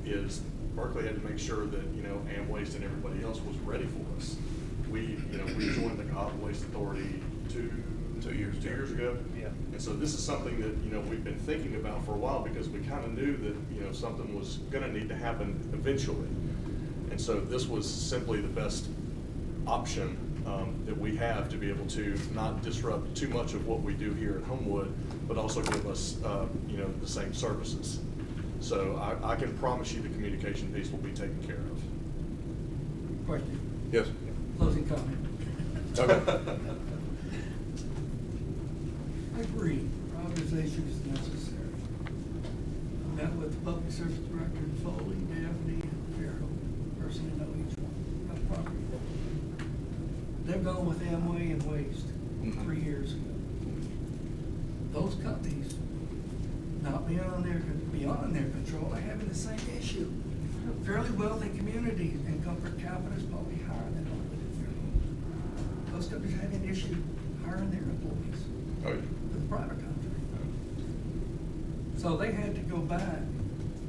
Speaker 13: is Berkeley had to make sure that, you know, Waste and everybody else was ready for us. We joined the Cobb Waste Authority two years ago.
Speaker 1: Yeah.
Speaker 13: And so this is something that, you know, we've been thinking about for a while, because we kind of knew that, you know, something was gonna need to happen eventually. And so this was simply the best option that we have to be able to not disrupt too much of what we do here at Homewood, but also give us, you know, the same services. So I can promise you the communication piece will be taken care of.
Speaker 7: Question,
Speaker 8: yes.
Speaker 7: closing comment.
Speaker 8: Okay.
Speaker 7: I agree, privatization is necessary. I met with the Public Service Director in Foley, Daphne, and Farrell, personally know each one, got property. They've gone with Amway and Waste 3 years ago. Those companies, not beyond their control, are having the same issue. Fairly wealthy communities, income per capita is probably higher than Homewood and Fairfield. Those companies are having an issue hiring their employees.
Speaker 8: Oh, yeah.
Speaker 7: For the private contract. So they had to go back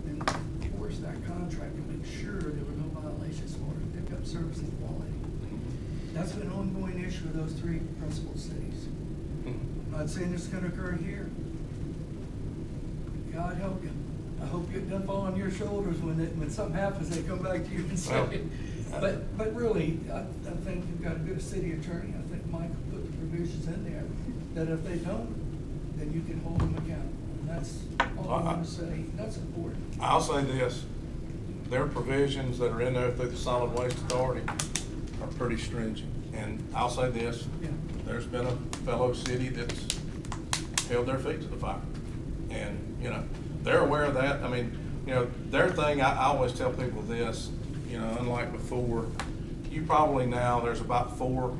Speaker 7: and enforce that contract and make sure there were no violations for it, pick up service and quality. That's been an ongoing issue of those 3 principal cities. I'm not saying it's gonna occur here. God help you. I hope it doesn't fall on your shoulders when something happens, they come back to you and say, but really, I think you've got a good city attorney. I think Mike put the provisions in there that if they don't, then you can hold them accountable. And that's all I want to say. That's important.
Speaker 8: I'll say this, their provisions that are in there through the Solid Waste Authority are pretty stringent. And I'll say this,
Speaker 7: Yeah.
Speaker 8: there's been a fellow city that's held their feet to the fire. And, you know, they're aware of that. I mean, you know, their thing, I always tell people this, you know, unlike before, you probably now, there's about 4 or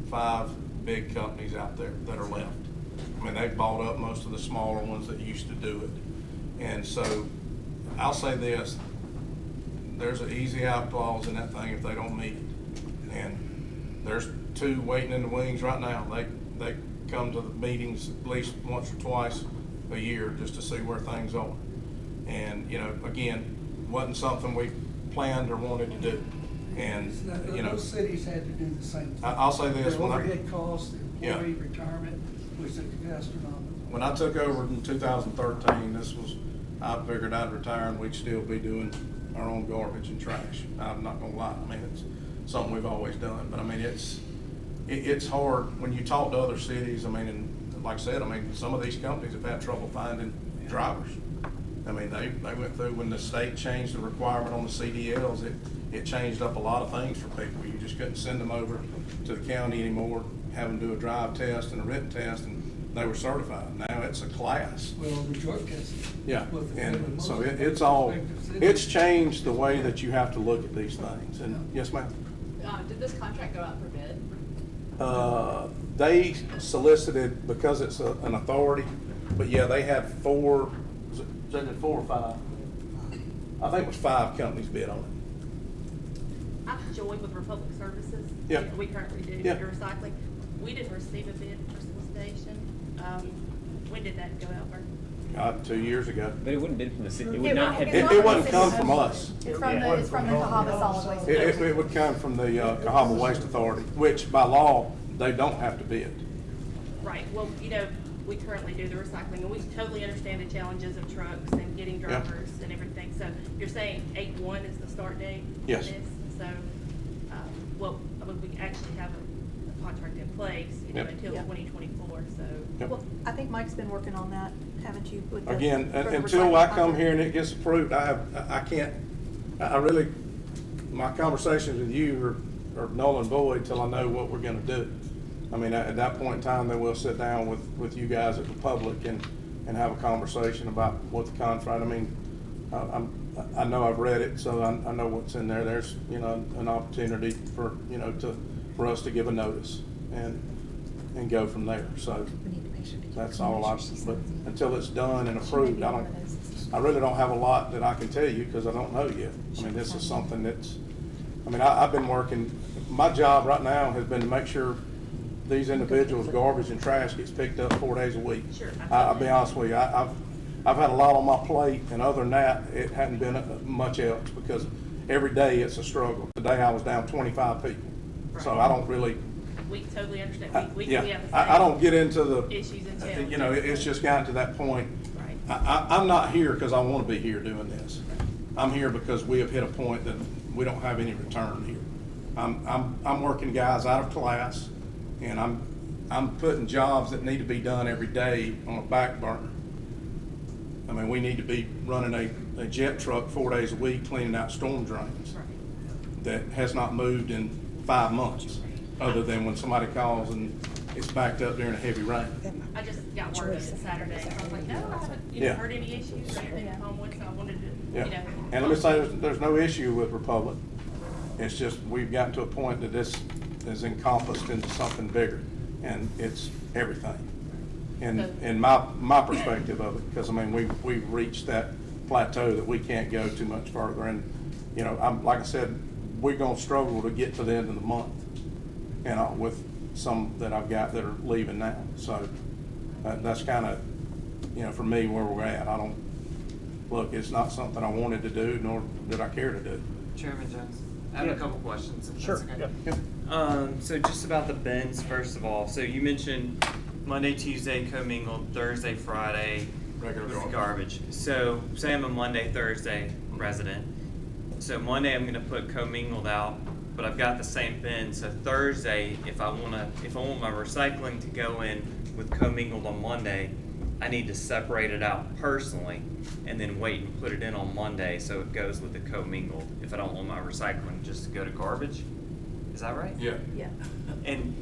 Speaker 8: 5 big companies out there that are left. I mean, they've bought up most of the smaller ones that used to do it. And so, I'll say this, there's an easy out clause in that thing if they don't meet it. And there's 2 waiting in the wings right now. They come to the meetings at least once or twice a year just to see where things are. And, you know, again, wasn't something we planned or wanted to do. And, you know,
Speaker 7: Those cities had to do the same thing.
Speaker 8: I'll say this,
Speaker 7: Their
Speaker 8: when I-
Speaker 7: overhead costs,
Speaker 8: Yeah.
Speaker 7: employee retirement was astronomical.
Speaker 8: when I took over in 2013, I figured I'd retire and we'd still be doing our own garbage and trash. I'm not gonna lie, I mean, it's something we've always done, but I mean, it's hard when you talk to other cities. I mean, and like I said, I mean, some of these companies have had trouble finding drivers. I mean, they went through, when the state changed the requirement on the CDLs, it changed up a lot of things for people. You just couldn't send them over to the county anymore, have them do a drive test and a written test, and they were certified. Now it's a class.
Speaker 7: Well, the drug test.
Speaker 8: Yeah,
Speaker 7: was the
Speaker 8: and
Speaker 7: most
Speaker 8: so it's all,
Speaker 7: effective city.
Speaker 8: it's changed the way that you have to look at these things. And yes, ma'am?
Speaker 2: Did this contract go out for bid?
Speaker 8: They solicited, because it's an authority, but yeah, they had 4, was it 4 or 5? I think it was 5 companies bid on it.
Speaker 14: I've joined with Republic Services.
Speaker 8: Yeah.
Speaker 14: We currently do
Speaker 8: Yeah.
Speaker 14: your recycling. We didn't receive a bid for solicitation. When did that go out, Bert?
Speaker 8: 2 years ago.
Speaker 15: But it wouldn't have been from the city, it
Speaker 2: It
Speaker 15: would not have
Speaker 2: it's
Speaker 15: been.
Speaker 2: not
Speaker 8: It
Speaker 2: from
Speaker 8: wouldn't
Speaker 2: the
Speaker 8: come
Speaker 2: city.
Speaker 8: from us.
Speaker 2: It's from the Cahaba Solid Waste.
Speaker 8: It would come from the Cahaba Waste Authority, which by law, they don't have to bid.
Speaker 14: Right, well, you know, we currently do the recycling, and we totally understand the challenges of trucks and getting drivers and everything. So you're saying 8/1 is the start date? for
Speaker 8: Yes.
Speaker 14: this? So, well, I mean, we actually have a contract in place, you know,
Speaker 8: Yep.
Speaker 14: until
Speaker 2: Yep.
Speaker 14: 2024, so.
Speaker 8: Yep.
Speaker 2: Well, I think Mike's been working on that, haven't you? With the-
Speaker 8: Again,
Speaker 2: for the
Speaker 8: until I
Speaker 2: recycling
Speaker 8: come here and
Speaker 2: contract?
Speaker 8: it gets approved, I can't, I really, my conversations with you are null and void till I know what we're gonna do. I mean, at that point in time, then we'll sit down with you guys at the public and have a conversation about what the contract, I mean, I know I've read it, so I know what's in there. There's, you know, an opportunity for, you know, for us to give a notice and go from there, so. That's all but until it's done and approved, I really don't have a lot that I can tell you because I don't know yet. I mean, this is something that's, I mean, I've been working, my job right now has been to make sure these individuals' garbage and trash gets picked up 4 days a week.
Speaker 14: Sure,
Speaker 8: I'll be honest with you, I've had a lot on my plate, and other than that, it hadn't been much else because every day it's a struggle. Today I was down 25 people, so I don't really.
Speaker 14: We totally understand. We
Speaker 8: Yeah,
Speaker 14: have the
Speaker 8: I don't get into the.
Speaker 14: issues and challenges.
Speaker 8: You know, it's just gotten to that point.
Speaker 14: Right.
Speaker 8: I'm not here because I want to be here doing this. I'm here because we have hit a point that we don't have any return here. I'm working guys out of class, and I'm putting jobs that need to be done every day on a back burner. I mean, we need to be running a jet truck 4 days a week cleaning out storm drains that has not moved in 5 months, other than when somebody calls and it's backed up during a heavy rain.
Speaker 14: I just got word of it Saturday, so I was like, no, I haven't, you know,
Speaker 8: Yeah.
Speaker 14: heard any issues or anything at Homewood, so I wanted to,
Speaker 8: Yeah,
Speaker 14: you know.
Speaker 8: and let me say, there's no issue with Republic. It's just, we've gotten to a point that this is encompassed into something bigger, and it's everything. In my perspective of it, because I mean, we've reached that plateau that we can't go too much further, and, you know, like I said, we're gonna struggle to get to the end of the month, you know, with some that I've got that are leaving now, so that's kind of, you know, for me, where we're at. Look, it's not something I wanted to do, nor did I care to do.
Speaker 16: Chairman Jones, I have a couple questions. If
Speaker 1: Sure,
Speaker 16: that's okay.
Speaker 8: Yeah.
Speaker 16: So just about the bins, first of all, so you mentioned Monday, Tuesday commingled, Thursday, Friday
Speaker 8: Regular
Speaker 16: with
Speaker 8: garbage.
Speaker 16: So say I'm a Monday, Thursday resident. So Monday I'm gonna put commingled out, but I've got the same bin, so Thursday, if I want my recycling to go in with commingled on Monday, I need to separate it out personally and then wait and put it in on Monday so it goes with the commingled, if I don't want my recycling just to go to garbage. Is that right?
Speaker 8: Yeah.
Speaker 2: Yeah.
Speaker 16: And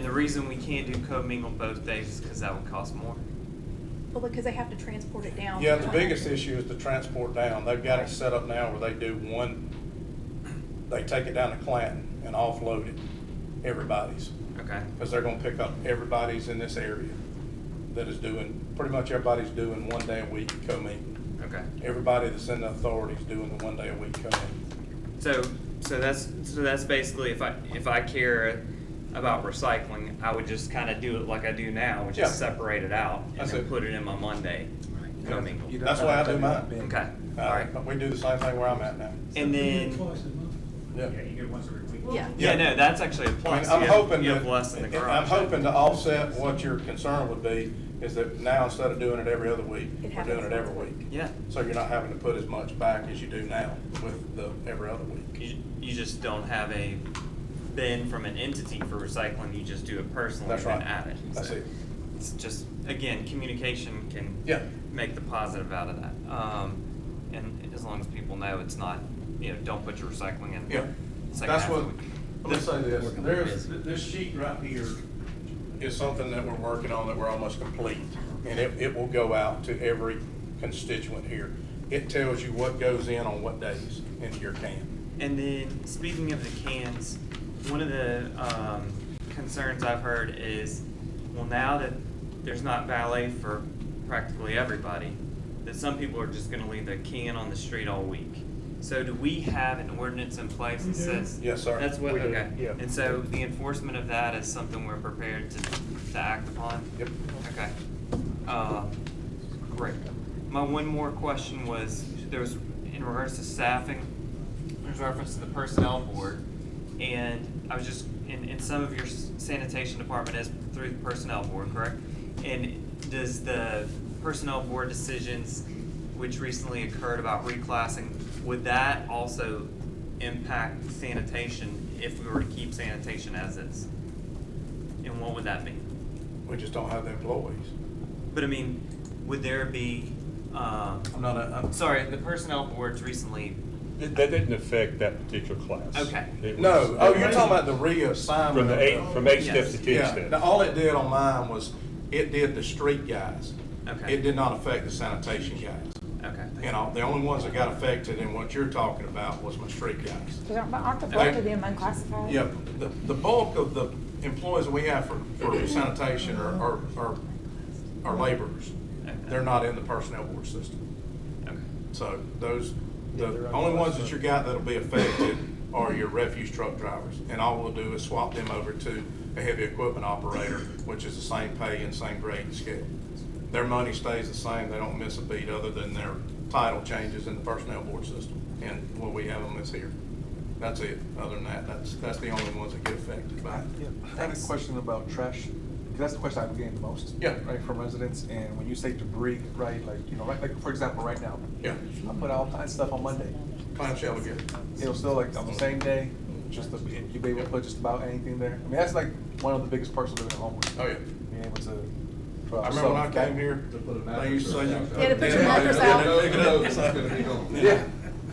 Speaker 16: the reason we can't do commingled both days is because that would cost more.
Speaker 2: Well, because they have to transport it down.
Speaker 8: Yeah, the biggest issue is the transport down. They've got it set up now where they do they take it down to Clanton and offload it, everybody's.
Speaker 16: Okay.
Speaker 8: Because they're gonna pick up everybody's in this area that is doing, pretty much everybody's doing 1 day a week commingled.
Speaker 16: Okay.
Speaker 8: Everybody that's in the authority is doing the 1 day a week commingled.
Speaker 16: So that's basically if I care about recycling, I would just kind of do it like I do now, which
Speaker 8: Yeah.
Speaker 16: is separate it out and
Speaker 8: That's
Speaker 16: then
Speaker 8: it.
Speaker 16: put it in my Monday commingled.
Speaker 8: That's the way I do mine.
Speaker 16: Okay. All right.
Speaker 8: We do the same thing where I'm at now.
Speaker 16: And then.
Speaker 8: Yeah.
Speaker 15: you get once every week.
Speaker 2: Yeah.
Speaker 16: Yeah, no, that's actually a
Speaker 8: I mean,
Speaker 16: plus.
Speaker 8: I'm
Speaker 16: You have-
Speaker 8: hoping
Speaker 16: you have
Speaker 8: that,
Speaker 16: less in the
Speaker 8: I'm
Speaker 16: garage.
Speaker 8: hoping to offset what your concern would be, is that now instead of doing it every other week,
Speaker 2: It
Speaker 8: we're doing it
Speaker 2: happens
Speaker 8: every
Speaker 2: once a
Speaker 8: week.
Speaker 16: Yeah.
Speaker 8: So you're not having to put as much back as you do now with the every other week.
Speaker 16: You just don't have a bin from an entity for recycling, you just do it personally
Speaker 8: That's
Speaker 16: and
Speaker 8: right.
Speaker 16: add it.
Speaker 8: That's
Speaker 16: So
Speaker 8: it.
Speaker 16: It's just, again, communication can
Speaker 8: Yeah.
Speaker 16: make the positive out of that. And as long as people know it's not, you know, don't put your recycling in.
Speaker 8: Yeah.
Speaker 16: second
Speaker 8: That's
Speaker 16: half of
Speaker 8: what,
Speaker 16: the week.
Speaker 8: let me say this, this sheet right here is something that we're working on that we're almost complete. And it will go out to every constituent here. It tells you what goes in on what days into your can.
Speaker 16: And then, speaking of the cans, one of the concerns I've heard is, well, now that there's not valet for practically everybody, that some people are just gonna leave the can on the street all week. So do we have an ordinance in place that says?
Speaker 8: Yes, sir.
Speaker 16: That's what,
Speaker 1: We do,
Speaker 16: okay.
Speaker 1: yeah.
Speaker 16: And so the enforcement of that is something we're prepared to act upon?
Speaker 8: Yep.
Speaker 16: Okay. Great. My one more question was, there was, in regards to staffing, there's reference to the personnel board, and I was just, in some of your sanitation department is through the personnel board, correct? And does the personnel board decisions, which recently occurred about reclassing, would that also impact sanitation if we were to keep sanitation as is? And what would that mean?
Speaker 8: We just don't have the employees.
Speaker 16: But I mean, would there be, I'm sorry, the personnel boards recently.
Speaker 10: That didn't affect that particular class.
Speaker 16: Okay.
Speaker 10: It was-
Speaker 8: No, oh, you're talking about the reassignment.
Speaker 10: From the eight, from 8 steps to 10
Speaker 8: Yeah,
Speaker 10: steps.
Speaker 8: all it did on mine was, it did the street guys.
Speaker 16: Okay.
Speaker 8: It did not affect the sanitation guys.
Speaker 16: Okay.
Speaker 8: You know, the only ones that got affected in what you're talking about was my street guys.
Speaker 6: But aren't the bulk of them unclassified?
Speaker 8: Yeah, the bulk of the employees we have for sanitation are laborers. They're not in the personnel board system.
Speaker 16: Okay.
Speaker 8: So those,
Speaker 1: Yeah,
Speaker 8: the
Speaker 1: they're
Speaker 8: only ones that
Speaker 1: unclassified.
Speaker 8: you got that'll be affected are your refuse truck drivers. And all we'll do is swap them over to a heavy equipment operator, which is the same pay and same grade and scale. Their money stays the same, they don't miss a beat other than their title changes in the personnel board system. And what we have them is here. That's it. Other than that, that's the only ones that get affected by it.
Speaker 10: I had a question about trash, because that's the question I've been getting the most.
Speaker 8: Yeah.
Speaker 10: Right, from residents, and when you say debris, right, like, for example, right now.
Speaker 8: Yeah.
Speaker 10: I put all kinds of stuff on Monday.
Speaker 8: Clamshell will get it.
Speaker 10: It'll still, like, on the same day, you'll be able to put just about anything there. I mean, that's like one of the biggest parts of living in Homewood.
Speaker 8: Oh, yeah.
Speaker 10: Being able to.
Speaker 8: I remember when I came here, they used to say.
Speaker 6: Yeah, to put your mattress out.
Speaker 8: Yeah,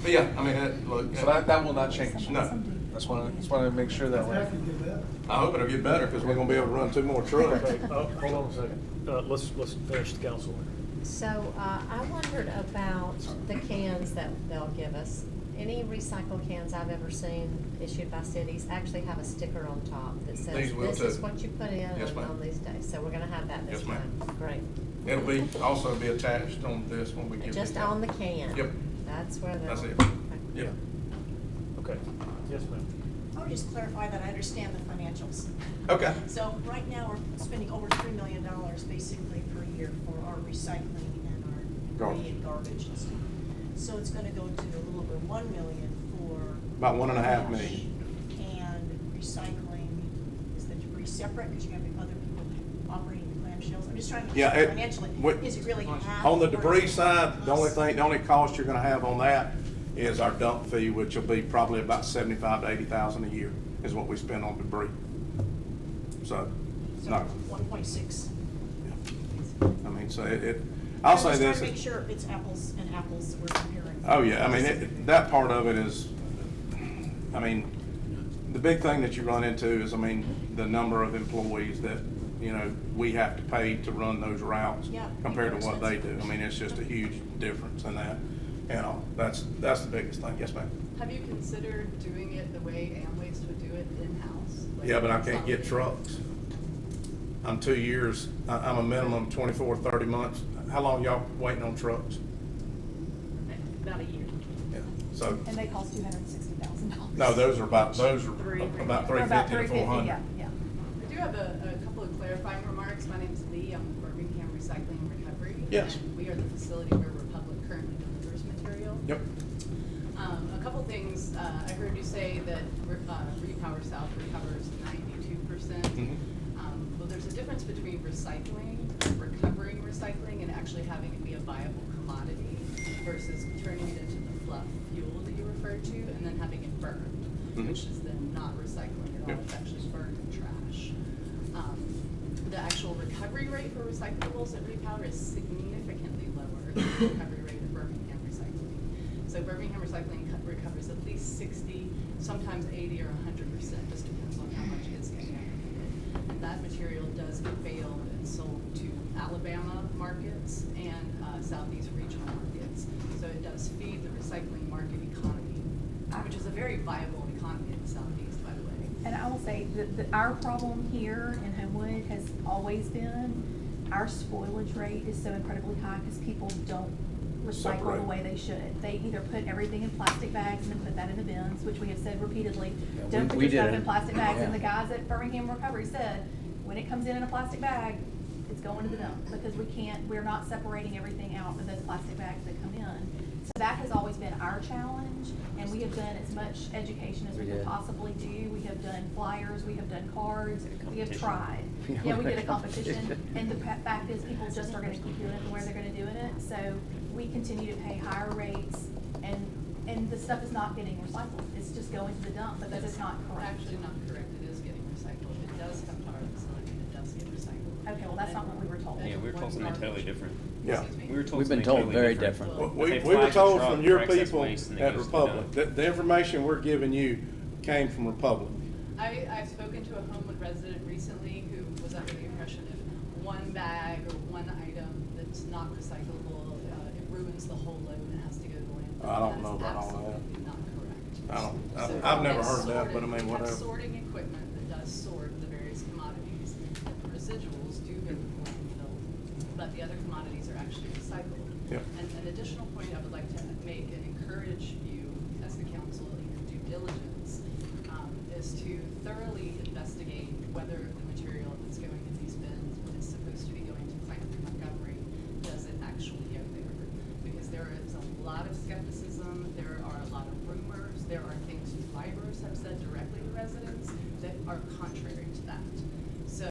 Speaker 8: but yeah, I mean, look.
Speaker 10: So that will not change?
Speaker 8: No.
Speaker 10: Just wanna make sure that way.
Speaker 8: I hope it'll get better, because we're gonna be able to run 2 more trucks.
Speaker 1: Okay, hold on a second. Let's finish the council.
Speaker 17: So, I wondered about the cans that they'll give us. Any recycled cans I've ever seen issued by cities actually have a sticker on top that says,
Speaker 8: These will
Speaker 17: this is
Speaker 8: too.
Speaker 17: what you put in
Speaker 8: Yes, ma'am.
Speaker 17: on these days. So we're gonna have that this
Speaker 8: Yes, ma'am.
Speaker 17: time. Great.
Speaker 8: It'll be, also be attached on this when we get.
Speaker 17: Just
Speaker 8: it.
Speaker 17: on the can?
Speaker 8: Yep.
Speaker 17: That's where they'll.
Speaker 8: That's it.
Speaker 17: Okay.
Speaker 8: Yeah.
Speaker 1: Okay, yes, ma'am.
Speaker 9: I would just clarify that I understand the financials.
Speaker 8: Okay.
Speaker 9: So right now, we're spending over $3 million basically per year for our recycling and our
Speaker 8: Garbage.
Speaker 9: debris and garbage and stuff. So it's gonna go to a little over $1 million for.
Speaker 8: About 1.5
Speaker 9: trash
Speaker 8: million.
Speaker 9: And recycling, is the debris separate, because you have other people operating the clamshells? I'm just trying to
Speaker 8: Yeah,
Speaker 9: understand financially,
Speaker 8: what-
Speaker 9: is it really half?
Speaker 8: On the
Speaker 9: or
Speaker 8: debris
Speaker 9: is it
Speaker 8: side, the only
Speaker 9: us?
Speaker 8: cost you're gonna have on that is our dump fee, which will be probably about 75 to 80,000 a year, is what we spend on debris. So,
Speaker 9: So
Speaker 8: no,
Speaker 9: 1.6.
Speaker 8: I mean, so I'll say
Speaker 9: I'm
Speaker 8: this.
Speaker 9: just trying to make sure it's apples and apples that we're comparing.
Speaker 8: Oh, yeah, I mean, that part of it is, I mean, the big thing that you run into is, I mean, the number of employees that, you know, we have to pay to run those routes
Speaker 9: Yeah,
Speaker 8: compared to
Speaker 9: more
Speaker 8: what they do.
Speaker 9: expensive.
Speaker 8: I mean, it's just a huge difference in that. You know, that's the biggest thing. Yes, ma'am.
Speaker 18: Have you considered doing it the way Amwaste would do it in-house? Like
Speaker 8: Yeah, but I can't get
Speaker 18: consolidating?
Speaker 8: trucks. I'm 2 years, I'm a minimum 24, 30 months. How long y'all waiting on trucks?
Speaker 14: About a year.
Speaker 8: Yeah, so,
Speaker 2: And they cost $260,000.
Speaker 8: no, those are about
Speaker 2: They're
Speaker 8: 350
Speaker 2: about
Speaker 8: to
Speaker 2: 350,
Speaker 8: 400.
Speaker 2: yeah.
Speaker 18: I do have a couple of clarifying remarks. My name is Lee. I'm with Birmingham Recycling and Recovery.
Speaker 8: Yes.
Speaker 18: And we are the facility where Republic currently delivers material.
Speaker 8: Yep.
Speaker 18: A couple things. I heard you say that Repower South recovers 92%.
Speaker 8: Mhm.
Speaker 18: Well, there's a difference between recycling, recovering recycling, and actually having it be a viable commodity versus turning it into the fluff fuel that you referred to and then having it burned,
Speaker 8: Mhm.
Speaker 18: which is then not recycling at all.
Speaker 8: Yep.
Speaker 18: It's actually burned in trash. The actual recovery rate for recyclables at Repower is significantly lower than the recovery rate at Birmingham Recycling. So Birmingham Recycling recovers at least 60, sometimes 80 or 100%, just depends on how much gets contaminated. And that material does get baled and sold to Alabama markets and Southeast regional markets. So it does feed the recycling market economy, which is a very viable economy in the Southeast, by the way.
Speaker 2: And I will say that our problem here in Homewood has always been, our spoilage rate is so incredibly high because people don't recycle
Speaker 8: Separate.
Speaker 2: the way they should. They either put everything in plastic bags and then put that in the bins, which we have said repeatedly,
Speaker 3: Yeah,
Speaker 2: don't put
Speaker 3: we
Speaker 2: your stuff
Speaker 3: did it.
Speaker 2: in plastic bags. And
Speaker 3: Yeah.
Speaker 2: the guys at Birmingham Recovery said, when it comes in a plastic bag, It's going to the dump, because we're not separating everything out for those plastic bags that come in. So that has always been our challenge, and we have done as much education as we could possibly do. We have done flyers, we have done cards, we have tried. Yeah, we did a competition, and the fact is, people just are gonna keep doing it the way they're gonna do it. So we continue to pay higher rates, and the stuff is not getting recycled. It's just going to the dump, because it's not correct.
Speaker 18: Actually not correct, it is getting recycled. It does come to our facility, and it does get recycled.
Speaker 2: Okay, well, that's not what we were told.
Speaker 15: Yeah, we were told something totally different.
Speaker 8: Yeah.
Speaker 15: We were told
Speaker 3: We've been
Speaker 15: something
Speaker 3: told
Speaker 15: totally
Speaker 3: very
Speaker 15: different.
Speaker 3: different.
Speaker 8: We
Speaker 15: They
Speaker 8: were
Speaker 15: flag the
Speaker 8: told
Speaker 15: truck
Speaker 8: from your
Speaker 15: for excess
Speaker 8: people
Speaker 15: waste and it
Speaker 8: at
Speaker 15: goes to the
Speaker 8: Republic,
Speaker 15: dump.
Speaker 8: the information we're giving you came from Republic.
Speaker 18: I've spoken to a Homewood resident recently who was under the impression if one bag or one item that's not recyclable, it ruins the whole load and has to go to the landfill.
Speaker 8: I don't know about all that.
Speaker 18: That's absolutely not correct.
Speaker 8: I've never
Speaker 18: we have
Speaker 8: heard that, but I mean,
Speaker 18: we
Speaker 8: whatever.
Speaker 18: have sorting equipment that does sort the various commodities, and the residuals do go to the landfill, but the other commodities are actually recycled.
Speaker 8: Yep.
Speaker 18: And an additional point I would like to make and encourage you as the council in your due diligence is to thoroughly investigate whether the material that's going in these bins is supposed to be going to Plant Montgomery. Does it actually go there? Because there is a lot of skepticism, there are a lot of rumors, there are things fibers have said directly to residents that are contrary to that. So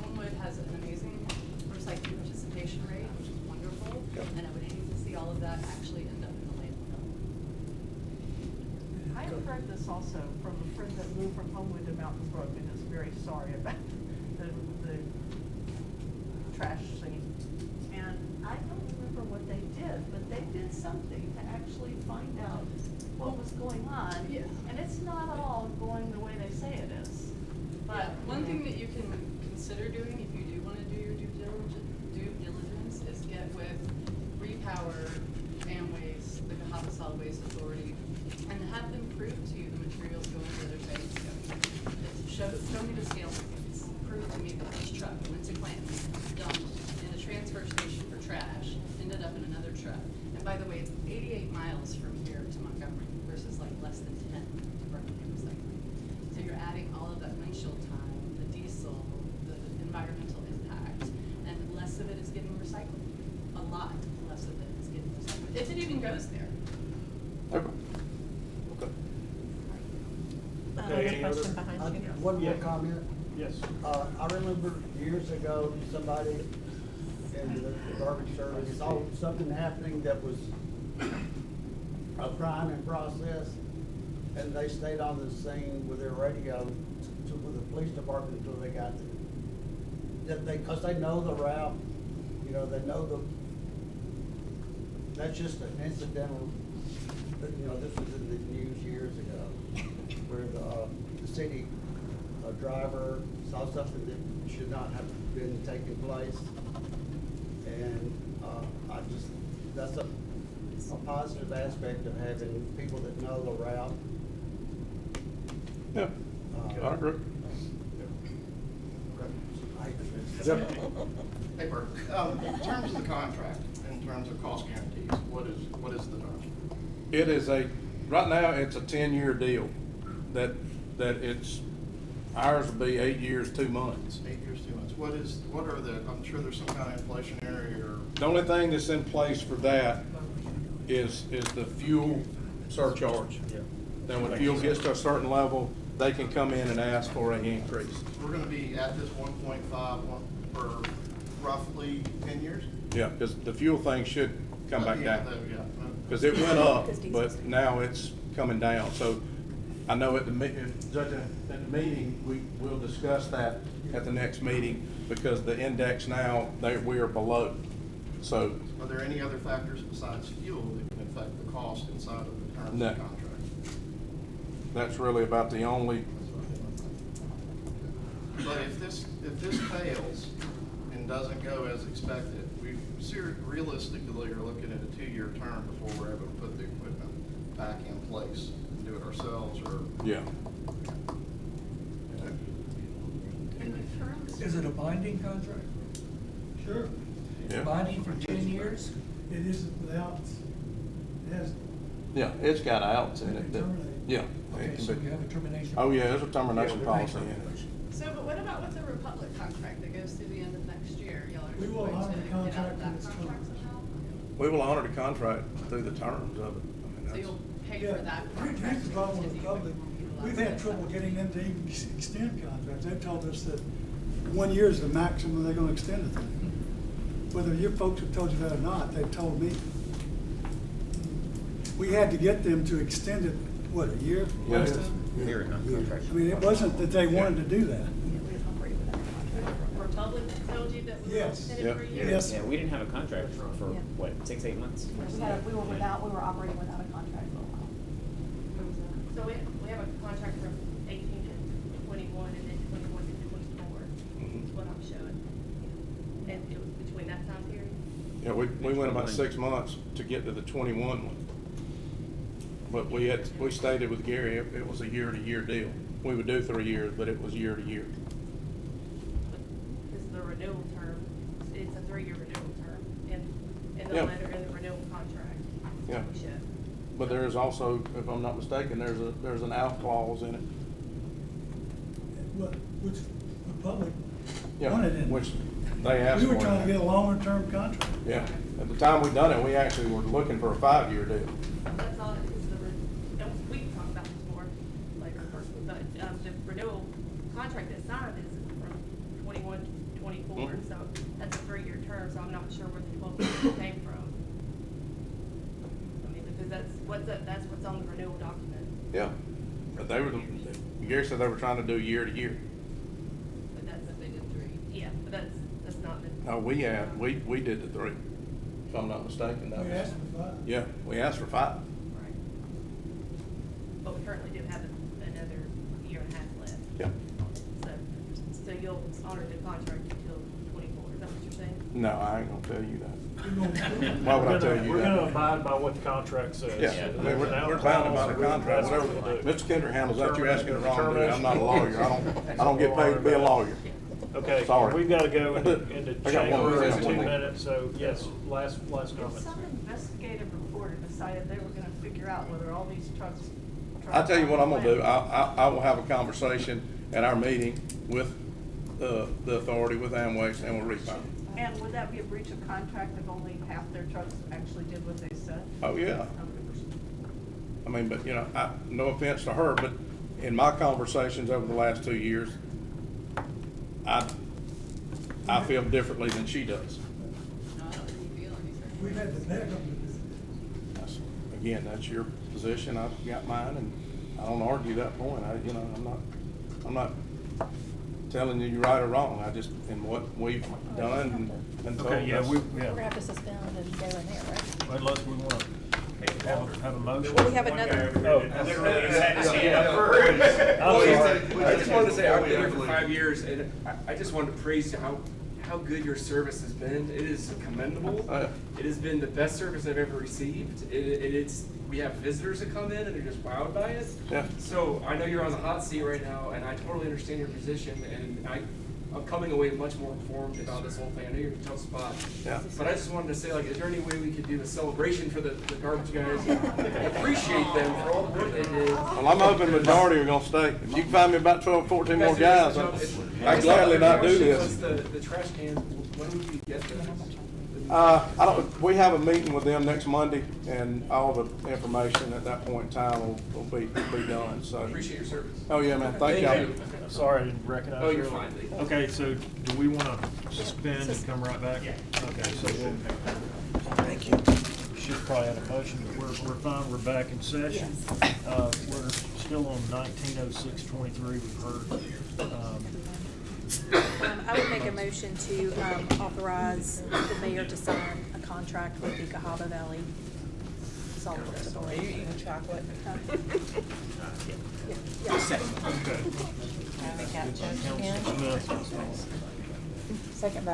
Speaker 18: Homewood has an amazing recycling participation rate, which is wonderful, and I would hate to see all of that actually end up in the landfill.
Speaker 5: I heard this also from a friend that moved from Homewood to Mountain Brook and is very sorry about the trash scene. And I don't remember what they did, but they did something to actually find out what was going on.
Speaker 18: Yeah.
Speaker 5: And it's not all going the way they say it is. But
Speaker 18: One thing that you can consider doing if you do want to do your due diligence is get with Repower, Amwaste, the Cahaba Solid Waste Authority, and have them prove to you the materials going to other sites. Show me the scale tickets. Prove to me that this truck went to Clanton, dumped in a transfer station for trash, ended up in another truck. And by the way, it's 88 miles from here to Montgomery versus like less than 10 to Birmingham Recycling. So you're adding all of that windshield time, the diesel, the environmental impact, and less of it is getting recycled. A lot less of it is getting recycled. If it even goes there.
Speaker 8: Okay.
Speaker 1: Okay, any other?
Speaker 12: One more comment.
Speaker 1: Yes.
Speaker 12: I remember years ago, somebody in the garbage service saw something happening that was a crime in process, and they stayed on the scene with their radio with the police department until they got there. Cause they know the route, you know, they know that's just an incidental, you know, this was in the news years ago, where the city driver saw something that should not have been taking place. And that's a positive aspect of having people that know the route.
Speaker 8: Yeah, I agree.
Speaker 19: Hey, Bert, in terms of the contract, in terms of cost guarantees, what is the term?
Speaker 8: It is right now, it's a 10-year deal that it's, ours will be 8 years, 2 months.
Speaker 19: 8 years, 2 months. What are I'm sure there's some kind of inflationary or.
Speaker 8: The only thing that's in place for that is the fuel surcharge. Then when fuel gets to a certain level, they can come in and ask for an increase.
Speaker 19: We're gonna be at this 1.5 for roughly 10 years?
Speaker 8: Yeah, because the fuel thing should come back
Speaker 19: Yeah,
Speaker 8: down.
Speaker 19: yeah.
Speaker 8: Because it went up, but now it's coming down. So I know at the meeting, we will discuss that at the next meeting, because the index now, we are below. So.
Speaker 19: Are there any other factors besides fuel that can affect the cost inside of the terms of the contract?
Speaker 8: That's really about the only.
Speaker 19: But if this fails and doesn't go as expected, we realistically are looking at a 2-year term before we're able to put the equipment back in place and do it ourselves, or.
Speaker 8: Yeah.
Speaker 7: Is it a binding contract?
Speaker 12: Sure.
Speaker 8: Yeah.
Speaker 7: Binding for 10 years?
Speaker 12: It isn't without, it has.
Speaker 8: Yeah, it's got outs in it. Yeah.
Speaker 7: Okay, so you have a termination.
Speaker 8: Oh, yeah, there's a termination policy in it.
Speaker 18: So, but what about with the Republic contract that goes through the end of next year?
Speaker 7: We will honor the contract in its terms.
Speaker 8: We will honor the contract through the terms of it. I mean,
Speaker 18: So
Speaker 8: that's-
Speaker 18: you'll pay
Speaker 7: Yeah,
Speaker 18: for that.
Speaker 7: here's the problem with the public. We've had trouble getting them to even extend contracts. They've told us that 1 year is the maximum they're gonna extend it to. Whether your folks have told you that or not, they've told me. We had to get them to extend it, what, a year?
Speaker 8: Yeah.
Speaker 7: last time?
Speaker 15: Here, not contract.
Speaker 7: I mean, it wasn't that they wanted to do that.
Speaker 14: Republic told you that we were
Speaker 7: Yes.
Speaker 14: extended for a year?
Speaker 7: Yes.
Speaker 15: Yeah, we didn't have a contract for, what, 6, 8 months?
Speaker 2: We were operating without a contract for a while.
Speaker 14: So we have a contract from 18 to 21 and then 21 to 24, is what I'm showing. And it was between that time period?
Speaker 8: Yeah, we went about 6 months to get to the 21 one. But we stated with Gary, it was a year-to-year deal. We would do 3 years, but it was year-to-year.
Speaker 14: This is the renewal term, it's a 3-year renewal term in the
Speaker 8: Yeah.
Speaker 14: letter, in the renewal contract.
Speaker 8: Yeah.
Speaker 14: We should.
Speaker 8: But there is also, if I'm not mistaken, there's an out clause in it.
Speaker 7: Which the public
Speaker 8: Yeah,
Speaker 7: wanted in.
Speaker 8: which they asked for.
Speaker 7: We were trying to get a longer term contract.
Speaker 8: Yeah, at the time we done it, we actually were looking for a 5-year deal.
Speaker 14: That's all, it is and we can talk about this more later, personally, but, the renewal contract that's signed is from 21 to 24,
Speaker 8: Mhm.
Speaker 14: so that's a 3-year term, so I'm not sure where the 12 came from. I mean, because that's what's on the renewal document,
Speaker 8: Yeah, but Gary said they were trying to do year to year.
Speaker 14: but that's a big 3. Yeah, but that's not the.
Speaker 8: No, we did the 3, if I'm not mistaken. That
Speaker 7: We
Speaker 8: was-
Speaker 7: asked for 5.
Speaker 8: Yeah, we asked for 5.
Speaker 14: Right. But we currently do have another year and a half left.
Speaker 8: Yeah.
Speaker 14: So you'll honor the contract until 24, is that what you're saying?
Speaker 8: No, I ain't gonna tell you that.
Speaker 7: Why
Speaker 8: would I tell you
Speaker 1: We're
Speaker 8: that?
Speaker 1: gonna abide by what the contract says.
Speaker 8: Yeah, I mean, we're bound by the contract, whatever. Mr. Kendrick handles that, you're asking the wrong dude. I'm not a lawyer. I don't get paid to be a lawyer.
Speaker 1: Okay,
Speaker 8: Sorry.
Speaker 1: we've gotta go into
Speaker 8: I got one
Speaker 1: chamber in
Speaker 8: more
Speaker 1: 2
Speaker 8: thing.
Speaker 1: minutes, so yes, last
Speaker 5: If
Speaker 1: comment.
Speaker 5: some investigative reporter decided they were gonna figure out whether all these trucks.
Speaker 8: I'll tell you what I'm gonna do. I will have a conversation at our meeting with the authority, with Amway, and we'll refile.
Speaker 5: And would that be a breach of contract if only half their trucks actually did what they said?
Speaker 8: Oh, yeah.
Speaker 5: Okay.
Speaker 8: I mean, but, no offense to her, but in my conversations over the last 2 years, I feel differently than she does.
Speaker 7: We've had to beg them to do
Speaker 8: Again, that's your position, I've got mine, and I don't argue that point. I'm not telling you you're right or wrong. I just, in what we've done and told.
Speaker 1: Okay, yeah,
Speaker 6: We're gonna have to suspend and go in there, right?
Speaker 1: Unless we wanna have a motion.
Speaker 6: Well, we have another.
Speaker 1: Oh.
Speaker 15: I
Speaker 1: just
Speaker 15: wanted to say, I've been here for 5 years, and I just wanted to praise how good your service has been. It is commendable. It has been the best service I've ever received. We have visitors that come in and they're just wowed by it.
Speaker 8: Yeah.
Speaker 15: So I know you're on the hot seat right now, and I totally understand your position, and I'm coming away much more informed about this whole thing. I know you're in a tough spot.
Speaker 8: Yeah.
Speaker 15: But I just wanted to say, is there any way we could do a celebration for the garbage guys? And appreciate them for all the work they did.
Speaker 8: Well, I'm hoping majority are gonna stay. If you can find me about 12, 14 more guys, I'd gladly not do this.
Speaker 15: The trash cans, when would we get those?
Speaker 8: We have a meeting with them next Monday, and all the information at that point in time will be done, so.
Speaker 15: Appreciate your service.
Speaker 8: Oh, yeah, man, thank you.
Speaker 1: Sorry, I didn't recognize you.
Speaker 15: Oh, you're fine.
Speaker 1: Okay, so do we wanna suspend and come right back?
Speaker 15: Yeah.
Speaker 1: Okay, so thank you. Should probably have a motion, but we're fine, we're back in session. We're still on 1906-23, we've heard.
Speaker 2: I would make a motion to authorize the mayor to sign a contract with the Cahaba Valley Salt Works Authority.
Speaker 6: Are you eating chocolate?
Speaker 2: Yes.
Speaker 1: Okay.
Speaker 6: Make that
Speaker 1: Councilor
Speaker 6: motion.
Speaker 1: Smith.
Speaker 6: Second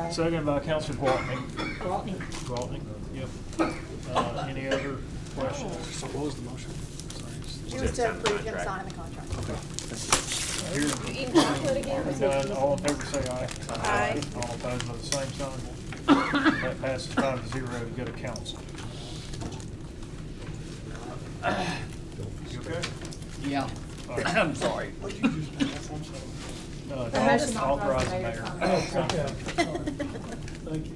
Speaker 6: by
Speaker 1: Councilor Gwaltney.
Speaker 6: Gwaltney.
Speaker 1: Gwaltney, yep. Any other questions?
Speaker 10: What was the motion?
Speaker 2: She was to approve him signing the contract.
Speaker 1: Here.
Speaker 6: You eating chocolate again?
Speaker 1: None, all in favor say aye.
Speaker 6: Aye.
Speaker 1: All opposed by the same sign. That passes 5-0 to go to council. You okay?
Speaker 3: Yeah.
Speaker 1: All right.
Speaker 3: I'm sorry.
Speaker 1: Authorize the mayor.
Speaker 7: that. Okay. Thank you.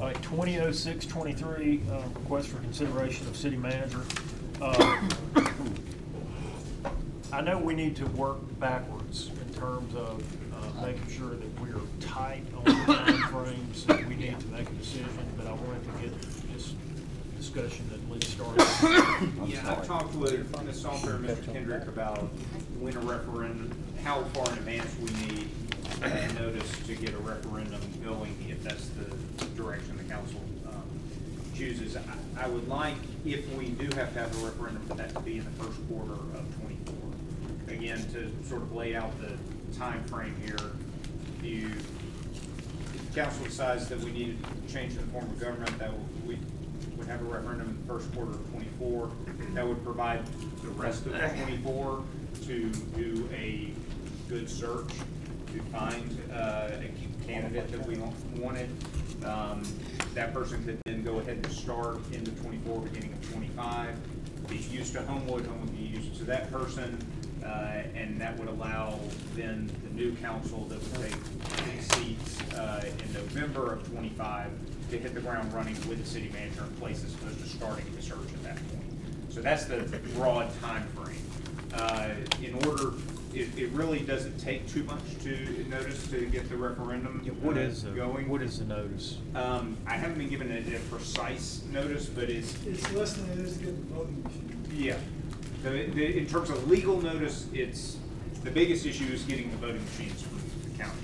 Speaker 1: All right, 2006-23, request for consideration of city manager. I know we need to work backwards in terms of making sure that we're tight on the timeframes that we need to make a decision, but I wanted to get this discussion at least started.
Speaker 20: Yeah, I've talked with Ms. Salter and Mr. Kendrick about when a referendum, how far in advance we need notice to get a referendum going, if that's the direction the council chooses. I would like, if we do have to have a referendum, for that to be in the first quarter of '24. Again, to sort of lay out the time frame here, if the council decides that we need to change the form of government, that we would have a referendum in the first quarter of '24. That would provide the rest of '24 to do a good search to find a candidate that we wanted. That person could then go ahead and start into '24, beginning of '25. Be used to Homewood, Homewood would be used to that person, and that would allow then the new council that would take these seats in November of '25 to hit the ground running with the city manager in place as opposed to starting the search at that point. So that's the broad time frame. In order, it really doesn't take too much to notice to get the referendum going.
Speaker 1: What is the notice?
Speaker 20: I haven't been given a precise notice, but it's
Speaker 7: less than it is to get the voting machine.
Speaker 20: Yeah. In terms of legal notice, it's the biggest issue is getting the voting machines from the county.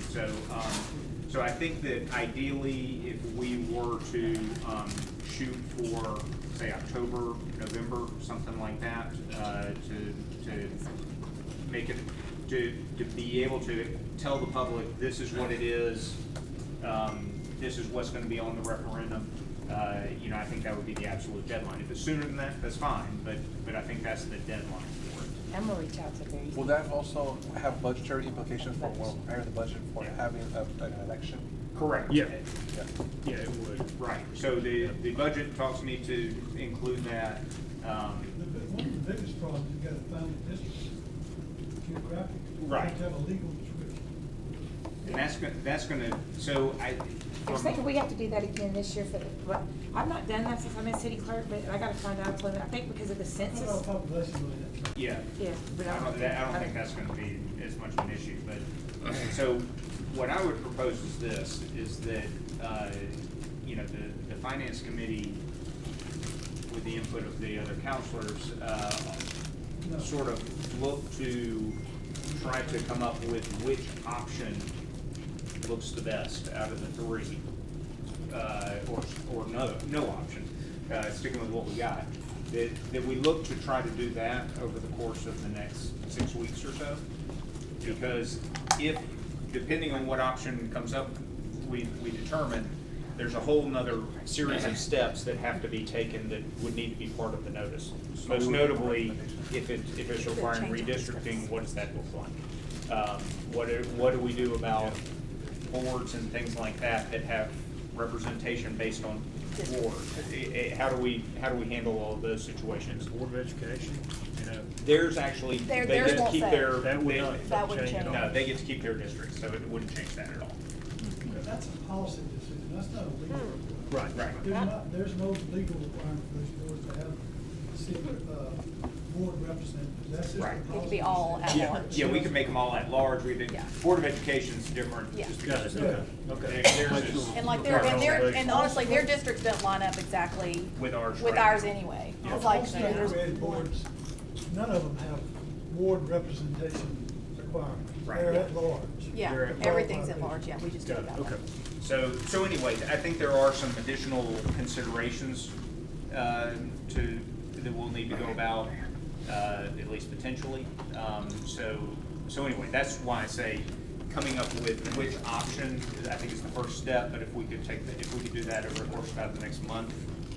Speaker 20: So I think that ideally, if we were to shoot for, say, October, November, something like that, to make it, to be able to tell the public, this is what it is, this is what's going to be on the referendum. I think that would be the absolute deadline. If it's sooner than that, that's fine, but I think that's the deadline for it.
Speaker 6: I'm gonna reach out to Barry.
Speaker 10: Will that also have budgetary implications for when we're preparing the budget for having an election?
Speaker 20: Correct.
Speaker 1: Yeah. Yeah, it would.
Speaker 20: Right. So the budget talks me to include that.
Speaker 7: One of the biggest problems, you gotta find a district, geographic.
Speaker 20: Right.
Speaker 7: You have to have a legal description.
Speaker 20: And that's gonna, so
Speaker 6: I was thinking we have to do that again this year but I've not done that since I'm in city clerk, but I gotta find out, I think because of the census.
Speaker 20: Yeah.
Speaker 6: Yeah, but
Speaker 20: I don't think that's gonna be as much of an issue, but, so, what I would propose is this, is that, the finance committee, with the input of the other counselors, sort of look to try to come up with which option looks the best out of the three, or no option, sticking with what we got. That we look to try to do that over the course of the next 6 weeks or so. Because depending on what option comes up, we determine, there's a whole nother series of steps that have to be taken that would need to be part of the notice. Most notably, if it's requiring redistricting, what does that look like? What do we do about boards and things like that have representation based on ward? How do we handle all of those situations?
Speaker 1: Board of Education,
Speaker 20: There's actually, they
Speaker 2: Theirs
Speaker 20: get to
Speaker 2: won't
Speaker 20: keep
Speaker 2: say.
Speaker 20: their.
Speaker 1: That wouldn't change.
Speaker 20: No, they get to keep their district, so it wouldn't change that at all.
Speaker 7: But that's a policy decision, that's not a legal requirement.
Speaker 20: Right.
Speaker 7: There's no legal requirement for those boards to have board representatives, that's just a
Speaker 20: Right.
Speaker 7: policy.
Speaker 2: It could be all at
Speaker 20: Yeah,
Speaker 2: large.
Speaker 20: yeah, we could make them all at large.
Speaker 2: Yeah.
Speaker 20: Board of Education's different.
Speaker 2: Yeah.
Speaker 20: Just
Speaker 1: Got
Speaker 20: because
Speaker 1: it, okay.
Speaker 20: theirs is-
Speaker 2: And like and honestly, their districts don't line up exactly
Speaker 20: With ours.
Speaker 2: with
Speaker 20: right
Speaker 2: ours
Speaker 20: now.
Speaker 2: anyway.
Speaker 20: Yeah.
Speaker 2: It's like,
Speaker 7: Most red boards, none of them have board representation requirements.
Speaker 20: Right.
Speaker 7: They're at large.
Speaker 2: yeah,
Speaker 20: They're at
Speaker 2: everything's at large, yeah, we just do
Speaker 1: Got
Speaker 2: it
Speaker 1: it,
Speaker 2: that way.
Speaker 1: okay.
Speaker 20: So anyways, I think there are some additional considerations that we'll need to go about, at least potentially. So anyway, that's why I say coming up with which option, I think is the first step, but if we could do that over the course of about the next month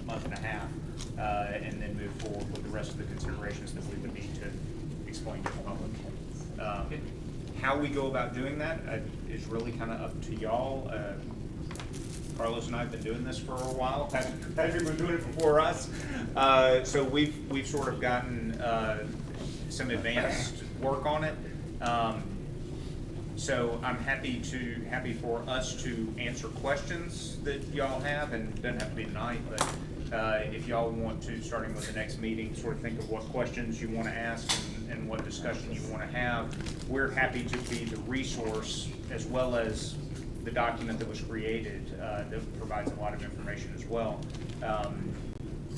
Speaker 20: and a half, and then move forward with the rest of the considerations that we would need to explain to the public. How we go about doing that is really kind of up to y'all. Carlos and I have been doing this for a while. Patrick was doing it before us. So we've sort of gotten some advanced work on it. So I'm happy for us to answer questions that y'all have, and it doesn't have to be tonight, but if y'all want to, starting with the next meeting, sort of think of what questions you want to ask and what discussion you want to have. We're happy to be the resource as well as the document that was created that provides a lot of information as well.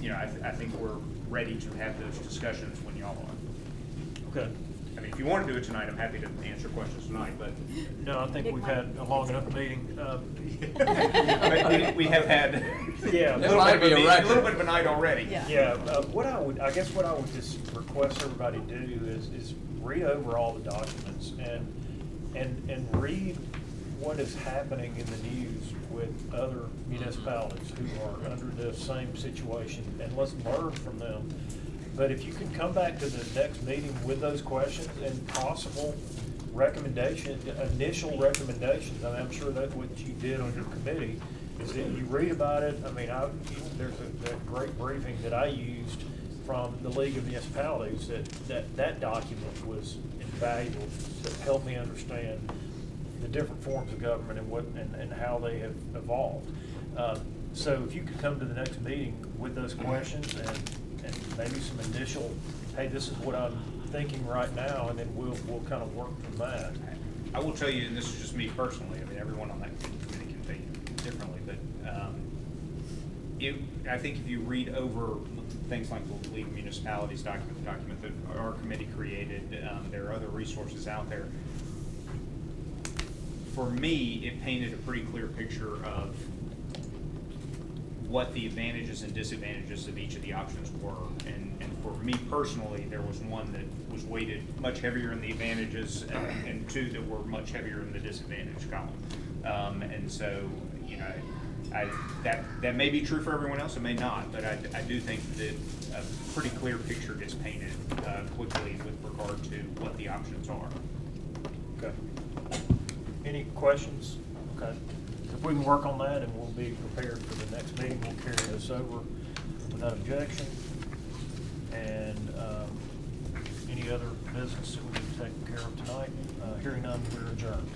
Speaker 20: You know, I think we're ready to have those discussions when y'all are.
Speaker 1: Okay.
Speaker 20: I mean, if you want to do it tonight, I'm happy to answer questions tonight, but.
Speaker 1: No, I think we've had a long enough meeting.
Speaker 20: We have had.
Speaker 1: Yeah.
Speaker 20: A little bit of a night already.
Speaker 1: Yeah, I guess what I would just request everybody do is read over all the documents and read what is happening in the news with other municipalities who are under the same situation, and let's learn from them. But if you can come back to the next meeting with those questions and possible initial recommendations, I mean, I'm sure that's what you did on your committee, is that you read about it. I mean, there's that great briefing that I used from the League of Municipalities that document was invaluable to help me understand the different forms of government and how they have evolved. So if you could come to the next meeting with those questions and maybe some initial, hey, this is what I'm thinking right now, and then we'll kind of work from that.
Speaker 20: I will tell you, and this is just me personally, I mean, everyone on that committee can think differently, but I think if you read over things like the League of Municipalities document, the document that our committee created, there are other resources out there. For me, it painted a pretty clear picture of what the advantages and disadvantages of each of the options were. And for me personally, there was one that was weighted much heavier in the advantages and two that were much heavier in the disadvantage column. And so, you know, that may be true for everyone else, it may not, but I do think that a pretty clear picture gets painted quickly with regard to what the options are.
Speaker 1: Okay. Any questions? Okay. If we can work on that, and we'll be prepared for the next meeting, we'll carry this over without objection. And any other business that we need to take care of tonight? Hearing none, we're adjourned.